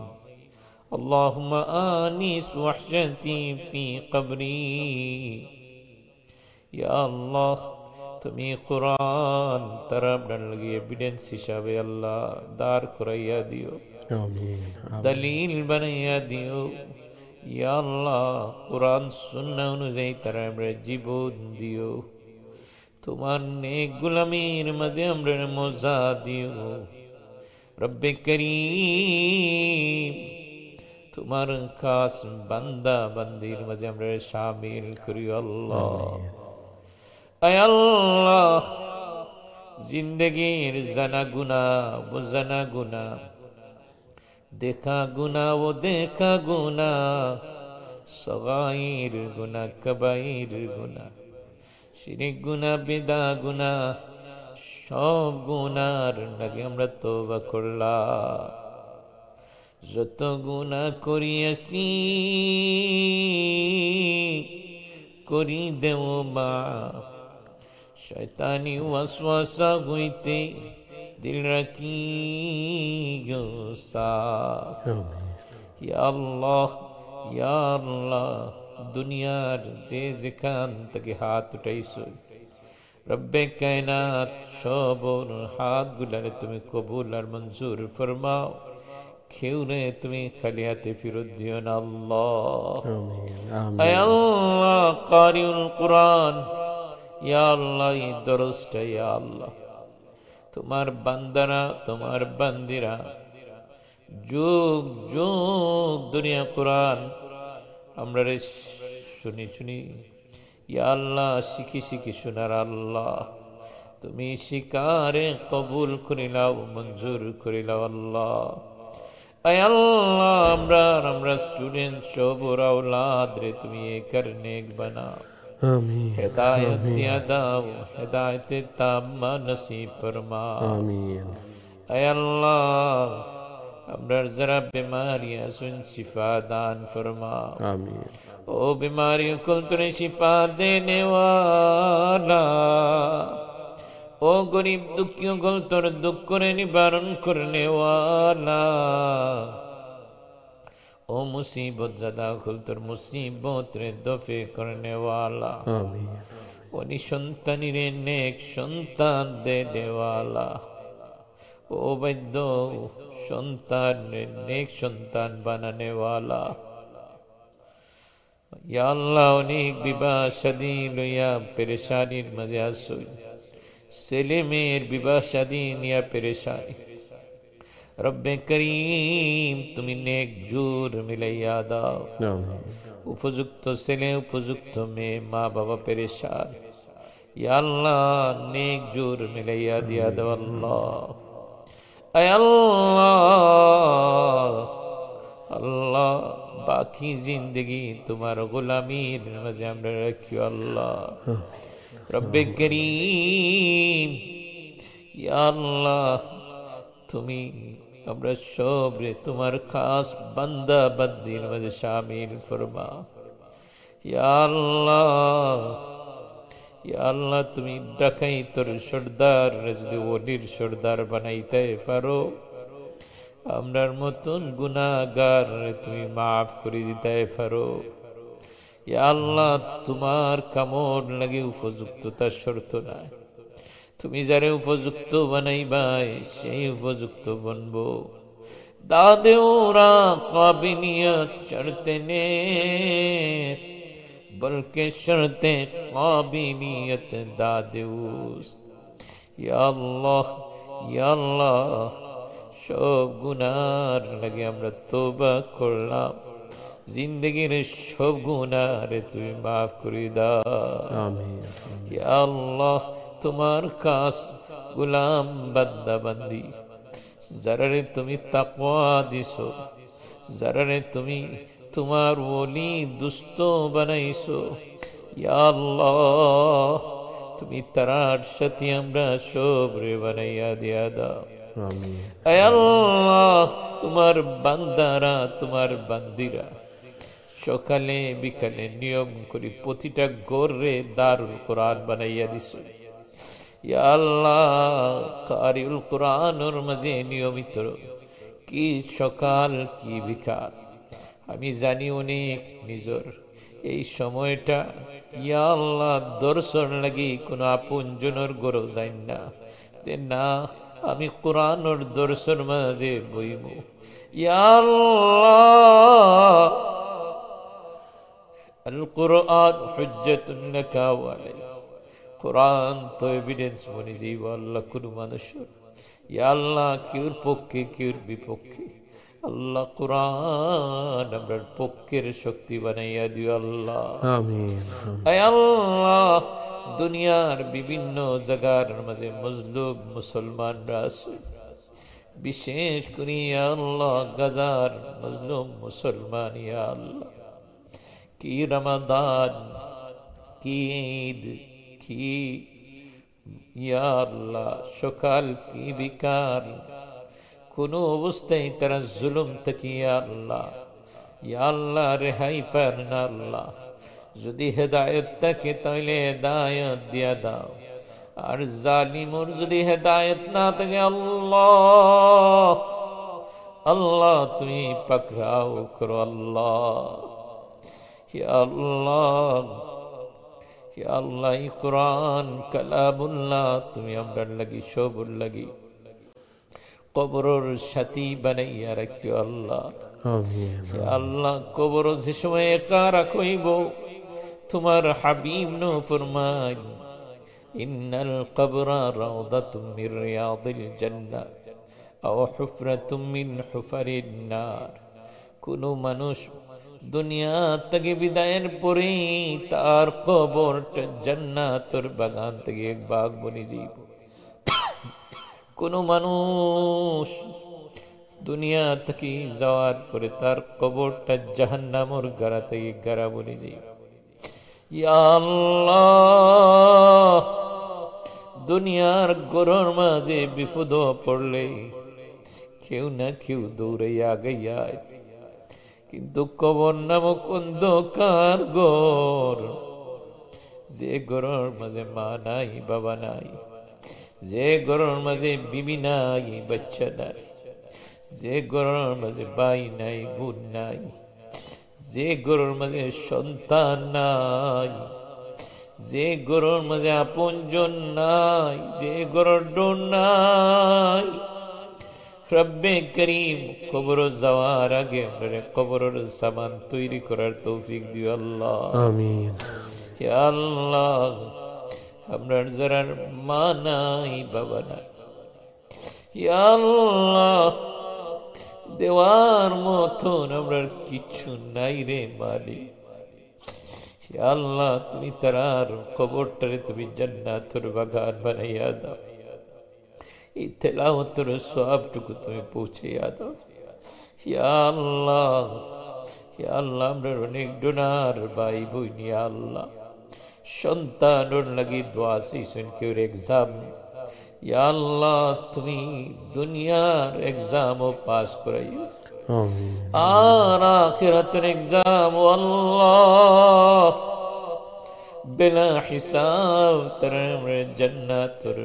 اللهم آنس وحشتي في قبري يا الله তুমি কোরআন তারা আপনার লাগে এভিডেন্স হিসাবে আল্লাহ দাঁড় করাইয়া দিও, দলিল বানাইয়া দিও। ইয়া আল্লাহ কোরআন সুন্নাহ অনুযায়ী তারা আমরা জীবন দিও, তোমার নেক গোলামীর মাঝে আমরা মজা দিও। রব্বে করিম তোমার খাস বান্দা বান্দির মাঝে আমরা শামিল করি আল্লাহ। আয় আল্লাহ জিন্দগির জানা গুনা বোঝানা গুনা, দেখা গুনা ও দেখা গুনা, সগাইর গুনা কবাইর গুনা, শিরিক গুনা বেদা গুনা, সব গুনার লাগে আমরা তওবা করলাম। যত গুনা করিয়াছি করি দেও মা, শয়তানি ওয়াসওয়াসা হইতে দিল রাখি সাফ। ইয়া আল্লাহ ইয়া আল্লাহ দুনিয়ার যে যেখান থেকে হাত উঠাইছো রব্বে কায়নাত সবর হাত গুলারে তুমি কবুল আর মঞ্জুর ফরমাও। খেউরে তুমি খালি হাতে ফিরত দিও না আল্লাহ। আয় আল্লাহ কারিউল কোরআন ইয়া আল্লাহ এই দরজটা ইয়া আল্লাহ তোমার বান্দারা তোমার বান্দিরা যুগ যুগ দুনিয়া কোরআন আমরা রে শুনি শুনি ইয়া আল্লাহ শিখি শিখি শোনার আল্লাহ তুমি শিকারে কবুল করিলাও মঞ্জুর করিলাও আল্লাহ। আয় আল্লাহ আমরা স্টুডেন্ট সব আওলাদ রে তুমি একর নেক বানাও, আমিন হেদায়েত দিয়া দাও, হেদায়েতে তাম্মা নসিব ফরমাও আমিন। আয় আল্লাহ আমরা যারা बीमारी আসুন শিফা দান ফরমাও আমিন। ও बीमारियों को तूने शिफा देने वाला, ও গরিব দুঃখীও গল তোর দুঃখ করে নিবারণ করনে ওয়ালা, ও মুসিবত জাদা গল তোর মুসিবত রে দফে করনে ওয়ালা, আমিন। ও নিঃসন্তানী রে নেক সন্তান দে দেওয়ালা, ও বৈদ্য সন্তান রে নেক সন্তান বানানে ওয়ালা। ইয়া আল্লাহ অনেক বিবাহ শাদী লইয়া পেরেশানির মাঝে আসুন, ছেলে মেয়ের বিবাহ শাদী নিয়া পেরেশানি রব্বে করিম তুমি নেক জোর মিলাইয়া দাও। উপযুক্ত ছেলে উপযুক্ত মেয়ে মা বাবা পেরেশান, ইয়া আল্লাহ নেক জোর মিলাইয়া দিয়া দাও আল্লাহ। আয় আল্লাহ আল্লাহ বাকি জিন্দগি তোমার গোলামির মাঝে আমরা রাখিও আল্লাহ। রব্বে করিম ইয়া আল্লাহ তুমি আমরা সব রে তোমার খাস বান্দা বান্দির মাঝে শামিল ফরমাও ইয়া আল্লাহ। ইয়া আল্লাহ তুমি ডাকাই তোর সর্দার যদি ওলির সর্দার বানাইতে পারো, আমরার মতন গুনাহগার তুমি মাফ করে দিতে পারো ইয়া আল্লাহ। তোমার কামড় লাগে উপযুক্ততার শর্ত নাই, তুমি যারে উপযুক্ত বানাইবাই সেই উপযুক্ত বনবো। দাদে ওরা কাবিলিয়ত শর্তে নে বলকে শর্তে কাবিলিয়ত দাদে উস ইয়া আল্লাহ ইয়া আল্লাহ সব গুনার লাগে আমরা তওবা করলাম, জিন্দগির সব গুনারে তুমি মাফ করে দাও আমিন। ইয়া আল্লাহ তোমার খাস গোলাম বান্দা বান্দি যারারে তুমি তাকওয়া দিছো, যারারে তুমি তোমার ওলি দুস্থ বানাইছো ইয়া আল্লাহ তুমি তার সাথে আমরা সব রে বানাইয়া দিয়া দাও আমিন। আয় আল্লাহ তোমার বান্দারা তোমার বান্দিরা সকালে বিকালে নিয়ম করি প্রতিটা গোরে দারুল কোরআন বানাইয়া দিছো ইয়া আল্লাহ কারিউল কোরআনের মাঝে নিয়মিত কি সকাল কি বিকাল, আমি জানি অনেক নিজর এই সময়টা ইয়া আল্লাহ দর্শন লাগি কোনো আপনজনের গরো যাই না যে না আমি কোরআনের দর্শন মাঝে বইব। ইয়া আল্লাহ আল কোরআন হুজ্জাতুন লাকা ওয়া আলাইকা, কোরআন তো এভিডেন্স বনে যাইব আল্লাহ কোনো মানুষের। ইয়া আল্লাহ কেউর পক্ষে কেউর বিপক্ষে আল্লাহ কোরআন আমরার পক্ষের শক্তি বানাইয়া দিও আল্লাহ। আমিন। আয় আল্লাহ দুনিয়ার বিভিন্ন জায়গার মাঝে মজলুম মুসলমানরা আছে, বিশেষ করে ইয়া আল্লাহ গাজার মজলুম মুসলমান, ইয়া আল্লাহ কি রমাদান কি ঈদ কি ইয়া আল্লাহ সকাল কি বিকাল, কোনো অবস্থায় তারা জুলুম থেকে ইয়া আল্লাহ রেহাই পান না আল্লাহ। যদি হেদায়েত থাকে তাহলে হেদায়েত দিয়া দাও, আর জালিমর যদি হেদায়েত না থাকে আল্লাহ আল্লাহ তুমি পাকড়াও করো আল্লাহ। ইয়া আল্লাহ ইয়া আল্লাহ এই কোরআন কালামুল্লাহ তুমি আমরার লাগি সবর লাগি কবরের সাথী বানাইয়া রাখিও আল্লাহ। আল্লাহ কবর যে সময় একা রাখইব তোমার হাবিব নো ফরমান ইন্নাল কবরা রাউদাতুম মির রিয়াদিল জান্নাহ আও হুফরাতুম মিন হুফারিন নার। কোন মানুষ দুনিয়া থেকে বিদায়ের পরে তার কবরটা জান্নাতের বাগান থেকে এক বাগ বনে যাইব। কোন মানুষ দুনিয়া থেকে যাওয়ার পরে তার কবরটা জাহান্নামের গাড়া থেকে গাড়া বনে যাইব। ইয়া আল্লাহ দুনিয়ার গরর মাঝে বিপদ পড়লে কেউ না কেউ দৌড়াইয়া গাইয়া, কিন্তু কবর নামক অন্ধকার ঘর, যে ঘরের মাঝে মা নাই বাবা নাই, যে ঘরের মাঝে বিবি নাই বাচ্চা নাই, যে ঘরের মাঝে ভাই নাই বোন নাই, যে ঘরের মাঝে সন্তান নাই, যে ঘরের মাঝে আপনজন নাই, যে ঘরের ডোর নাই, রব্বে করিম কবর যাওয়ার আগে আমরা কবরের সামান তৈরি করার তৌফিক দিও আল্লাহ। আমিন। ইয়া আল্লাহ আপনার যারা মা নাই বাবা নাই, ইয়া আল্লাহ দেওয়ার মতন আমরা কিছু নাই রে মালিক। ইয়া আল্লাহ তুমি তারার কবরটারে তুমি জান্নাতের বাগান বানাইয়া দাও, এই তেলাওয়াতের সবটুকু তুমি পৌঁছাইয়া দাও। ইয়া আল্লাহ আমরা অনেক ডোনার ভাই বোন, ইয়া আল্লাহ সন্তানের লাগি দোয়া চাইছেন, কেউ এক্সাম, ইয়া আল্লাহ তুমি দুনিয়ার এক্সামও পাস করাইও আর আখিরাতের এক্সাম আল্লাহ বিনা হিসাব তারা জান্নাতের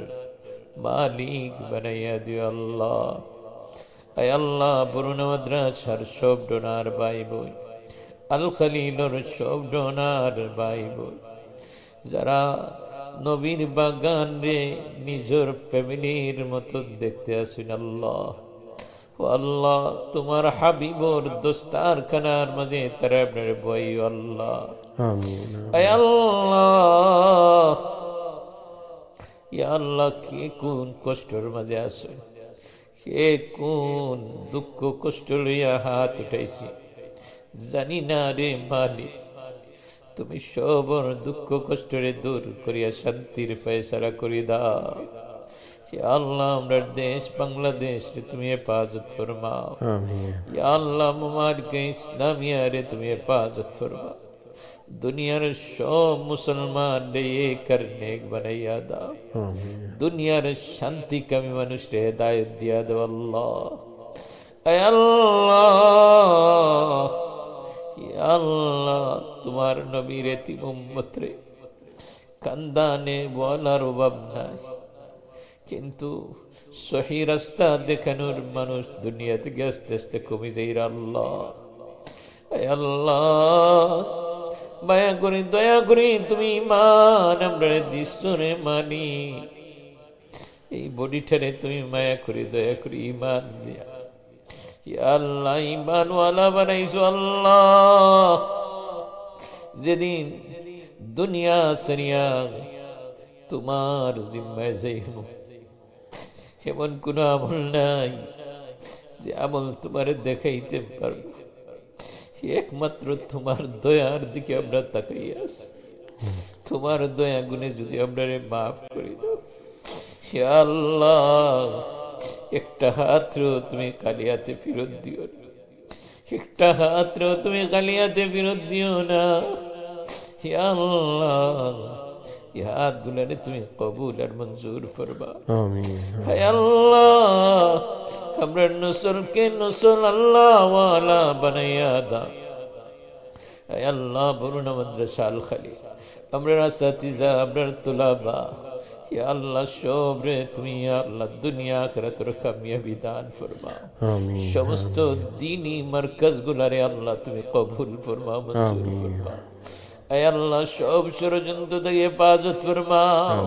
মালিক বানাইয়া দিও আল্লাহ। আয় আল্লাহ বরুণা মাদ্রাসার সব ডোনার ভাই বোন, আল খলিলর সব ডোনার ভাই বোন, যারা নবীর বাগান রে নিজের ফ্যামিলির মতো দেখতে আসেন আল্লাহ, ও আল্লাহ তোমার হাবিবর দোস্তার খানার মাঝে তারা আপনার বই আল্লাহ। আয় আল্লাহ ইয়া আল্লাহ কে কোন কষ্টের মাঝে আছে, কে কোন দুঃখ কষ্ট লইয়া হাত উঠাইছি জানি না রে মালিক, তুমি সবর দুঃখ কষ্টরে দূর করিয়া শান্তির ফয়সালা করি দাও। ইয়া আল্লাহ আমরা দেশ বাংলাদেশ রে তুমি হেফাজত ফরমাও। ইয়া আল্লাহ মুমারকে ইসলামিয়া রে তুমি হেফাজত ফরমাও। দুনিয়ার সব মুসলমান রে করনে বানাইয়া দাও, দুনিয়ার শান্তি কামি মানুষ রে হেদায়েত দিয়া দাও আল্লাহ। আয় আল্লাহ ইয়া আল্লাহ তোমার নবীর এতিম উম্মত রে কান্দানে বলার অভাব নাই, কিন্তু সহি রাস্তা দেখানোর মানুষ দুনিয়া থেকে আস্তে আস্তে কমে যায়। আল্লাহ, আল্লাহ মায়া করে দয়া করে তুমি ইমান আমরা দিশরে মানি, এই বডিটারে তুমি মায়া করে দয়া করে ইমান দিয়া আল্লাহ ইমানওয়ালা বানাইছো। আল্লাহ যেদিন দুনিয়া সারিয়া তোমার জিম্মায় যাইব, এমন কোন আমল নাই যে আমল তোমার দেখাইতে পারবো, একমাত্র তোমার দয়ার দিকে আমরা তাকাই আছি। তোমার দয়া গুণে যদি আমরা মাফ করে দাও আল্লাহ, একটা হাত তুমি খালি হাতে ফেরত দিও না, একটা হাত তুমি খালি হাতে ফেরত দিও না আল্লাহ। এই হাত গুলানে তুমি কবুল আর মঞ্জুর ফরমা। হায় আল্লাহ, আমরা নসলকে নসল আল্লাহ ওয়ালা বানাইয়া দাও। হায় আল্লাহ, বরুণ মাদ্রাসা আল খালি আমরা আসাতিজা আমরা তুলাবা আল্লাহ সবরে তুমি আল্লাহ দুনিয়া আখিরাতের কামিয়াবি দান ফরমা। সমস্ত দ্বীনি মারকাজ গুলারে আল্লাহ তুমি কবুল ফরমা, মঞ্জুর ফরমা। আয় আল্লাহ, সব ষড়যন্ত্র থেকে হেফাজত ফরমাও।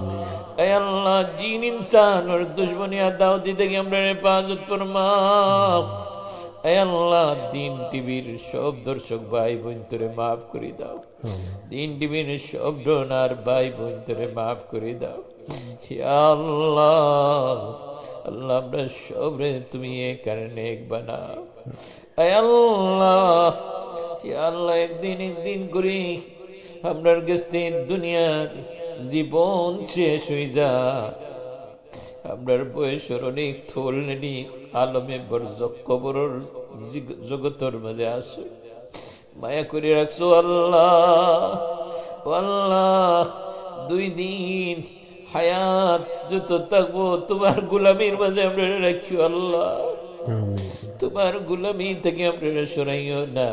আয় আল্লাহ, জিন ইনসান আর দুশ্মনিয়া দাওয়াতি থেকে আমরা হেফাজত ফরমাও। আয় আল্লাহ, দিন টিভির সব দর্শক ভাই বোন তোরে মাফ করে দাও। দিন টিভির সব ডোনার ভাই বোন তোরে মাফ করে দাও আল্লাহ। আল্লাহ, আমরা সবরে তুমি এক কারণে এক বানাও। আয় আল্লাহ, আল্লাহ একদিন করি আমরার কাছে দুনিয়ার জীবন শেষ হয়ে যা, আমরার বয়সের অনেক থল নেই আলমে বরজক কবরের জগতের মাঝে আসো, মায়া করে রাখছো আল্লাহ। আল্লাহ, 2 দিন হায়াত যত থাকবো তোমার গোলামির মাঝে আমরা রাখিও আল্লাহ। তোমার গোলামি থেকে আমরা সরাইও না,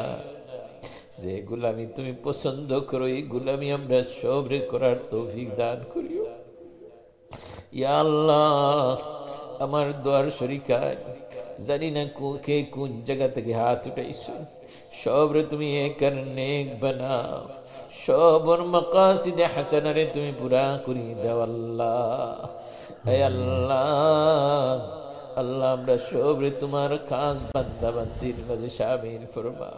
যে গোলামি তুমি পছন্দ করো এই গোলামি আমরা সবরে করার তৌফিক দান করিও ইয়া আল্লাহ। আমার দোয়ার শরীকার জানি না কে কোন জায়গা থেকে হাত উঠাইছো, সবরে তুমি এক নেক বানাও, সবর মাকাসিদে হাসানারে তুমি পুরা করি দাও আল্লাহ। হে আল্লাহ, আল্লাহ আমরা সবরে তোমার খাস বান্দা বান্দির মাঝে শামিল ফরমা।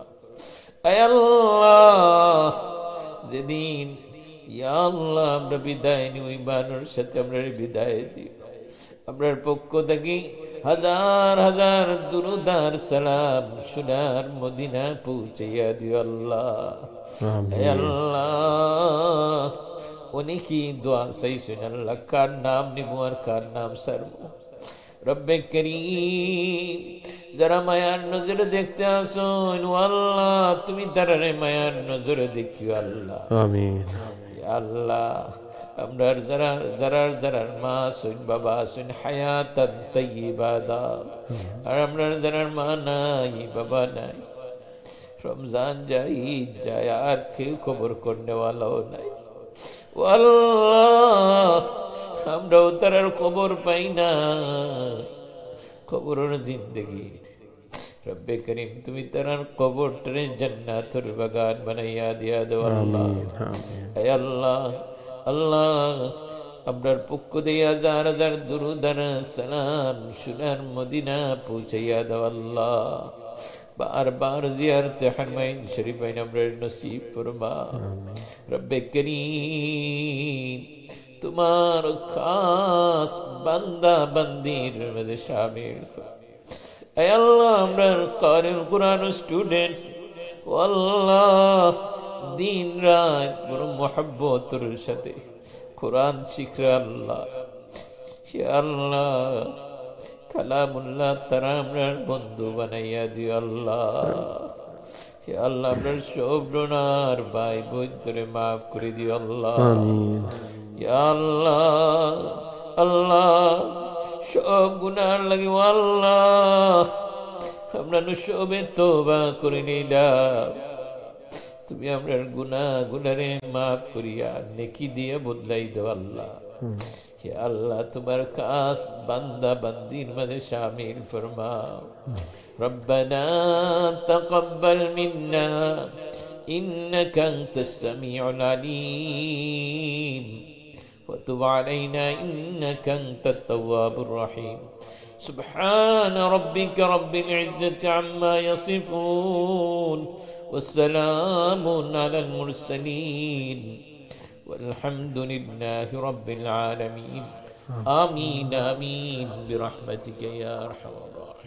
হে আল্লাহ, যেদিন ইয়া আল্লাহ আমরা বিদায় নিই ওই বানর সাথে আমরা বিদায় দিই, আমরার পক্ষ থেকে হাজার হাজার দুরূদ আর সালাম সোনার মদিনা পৌঁছাইয়া দিও আল্লাহ। হে আল্লাহ, অনেকই দোয়া চাইছেন আল্লাহ, কার নাম নিব আর কার নাম সারব। রব্বে করিম, যারা মায়ার নজরে দেখতে আসুন আল্লাহ তুমি তারারে মায়ার নজরে দেখিও আল্লাহ। আমিন আল্লাহ। আমরা যারা মা শুন বাবা শুন হায়াতান তাইয়্যিবা দাও, আর আমরা যারা মা নাই বাবা নাই, রমজান যায় ঈদ যায় আর কেউ খবর করনেওয়ালাও নাই ও আল্লাহ, আমরাও তারার খবর পাই না, খবরের জিন্দগি। রব্বে করিম তুমি তারার কবরটারে জান্নাতের বাগান বানাইয়া দিয়া দাও আল্লাহ। হে আল্লাহ, আল্লাহ আমরার পক্ষ দিয়ে হাজার হাজার দুরূদ আর সালাম সোনার মদিনা পৌঁছাইয়া দাও আল্লাহ। বার বার জিয়ারতে হারমাইন শরীফাইন আমরার নসিব ফরমা। রব্বে করিম তোমার খাস বান্দা বান্দির মাঝে শামিল কর। হে আল্লাহ, আমরার কারিল কুরআন স্টুডেন্ট ও আল্লাহ দিন রাত বড় মোহাব্বতের সাথে কোরআন শিখে আল্লাহ। হে আল্লাহ, কালামুল্লাহ তারা আমরার বন্ধু বানাইয়া দিও আল্লাহ। হে আল্লাহ, আমরার সব গুনার ভাই বোন তোরে মাফ করে দিও আল্লাহ। ইয়া আল্লাহ, আল্লাহ সব গুনার লাগে আল্লাহ আমরা সবে তওবা করে নিলাম, তুমি আমরার গুনাহগুলোরে মাফ করিয়া নেকি দিয়ে বদলাই দাও আল্লাহ। कि अल्लाह तुम्हारे खास बंदा बंदीर मध्य शामिल फरमाओ। रब्बना तक़ब्बल मिन्ना इन्नका अंतस समीउल अलीम वतुब अलैना इन्नका अंतत तव्वाबुर रहीम। सुब्हान रब्बिक रब्बिल इज्जति अम्मा यसिफून वस्सलामुन अलल मुरसलीन वल्हम्दुलिल्लाहि रब्बिल आलमीन। आमीन आमीन बिरहमतिक या अरहमर राहिमीन।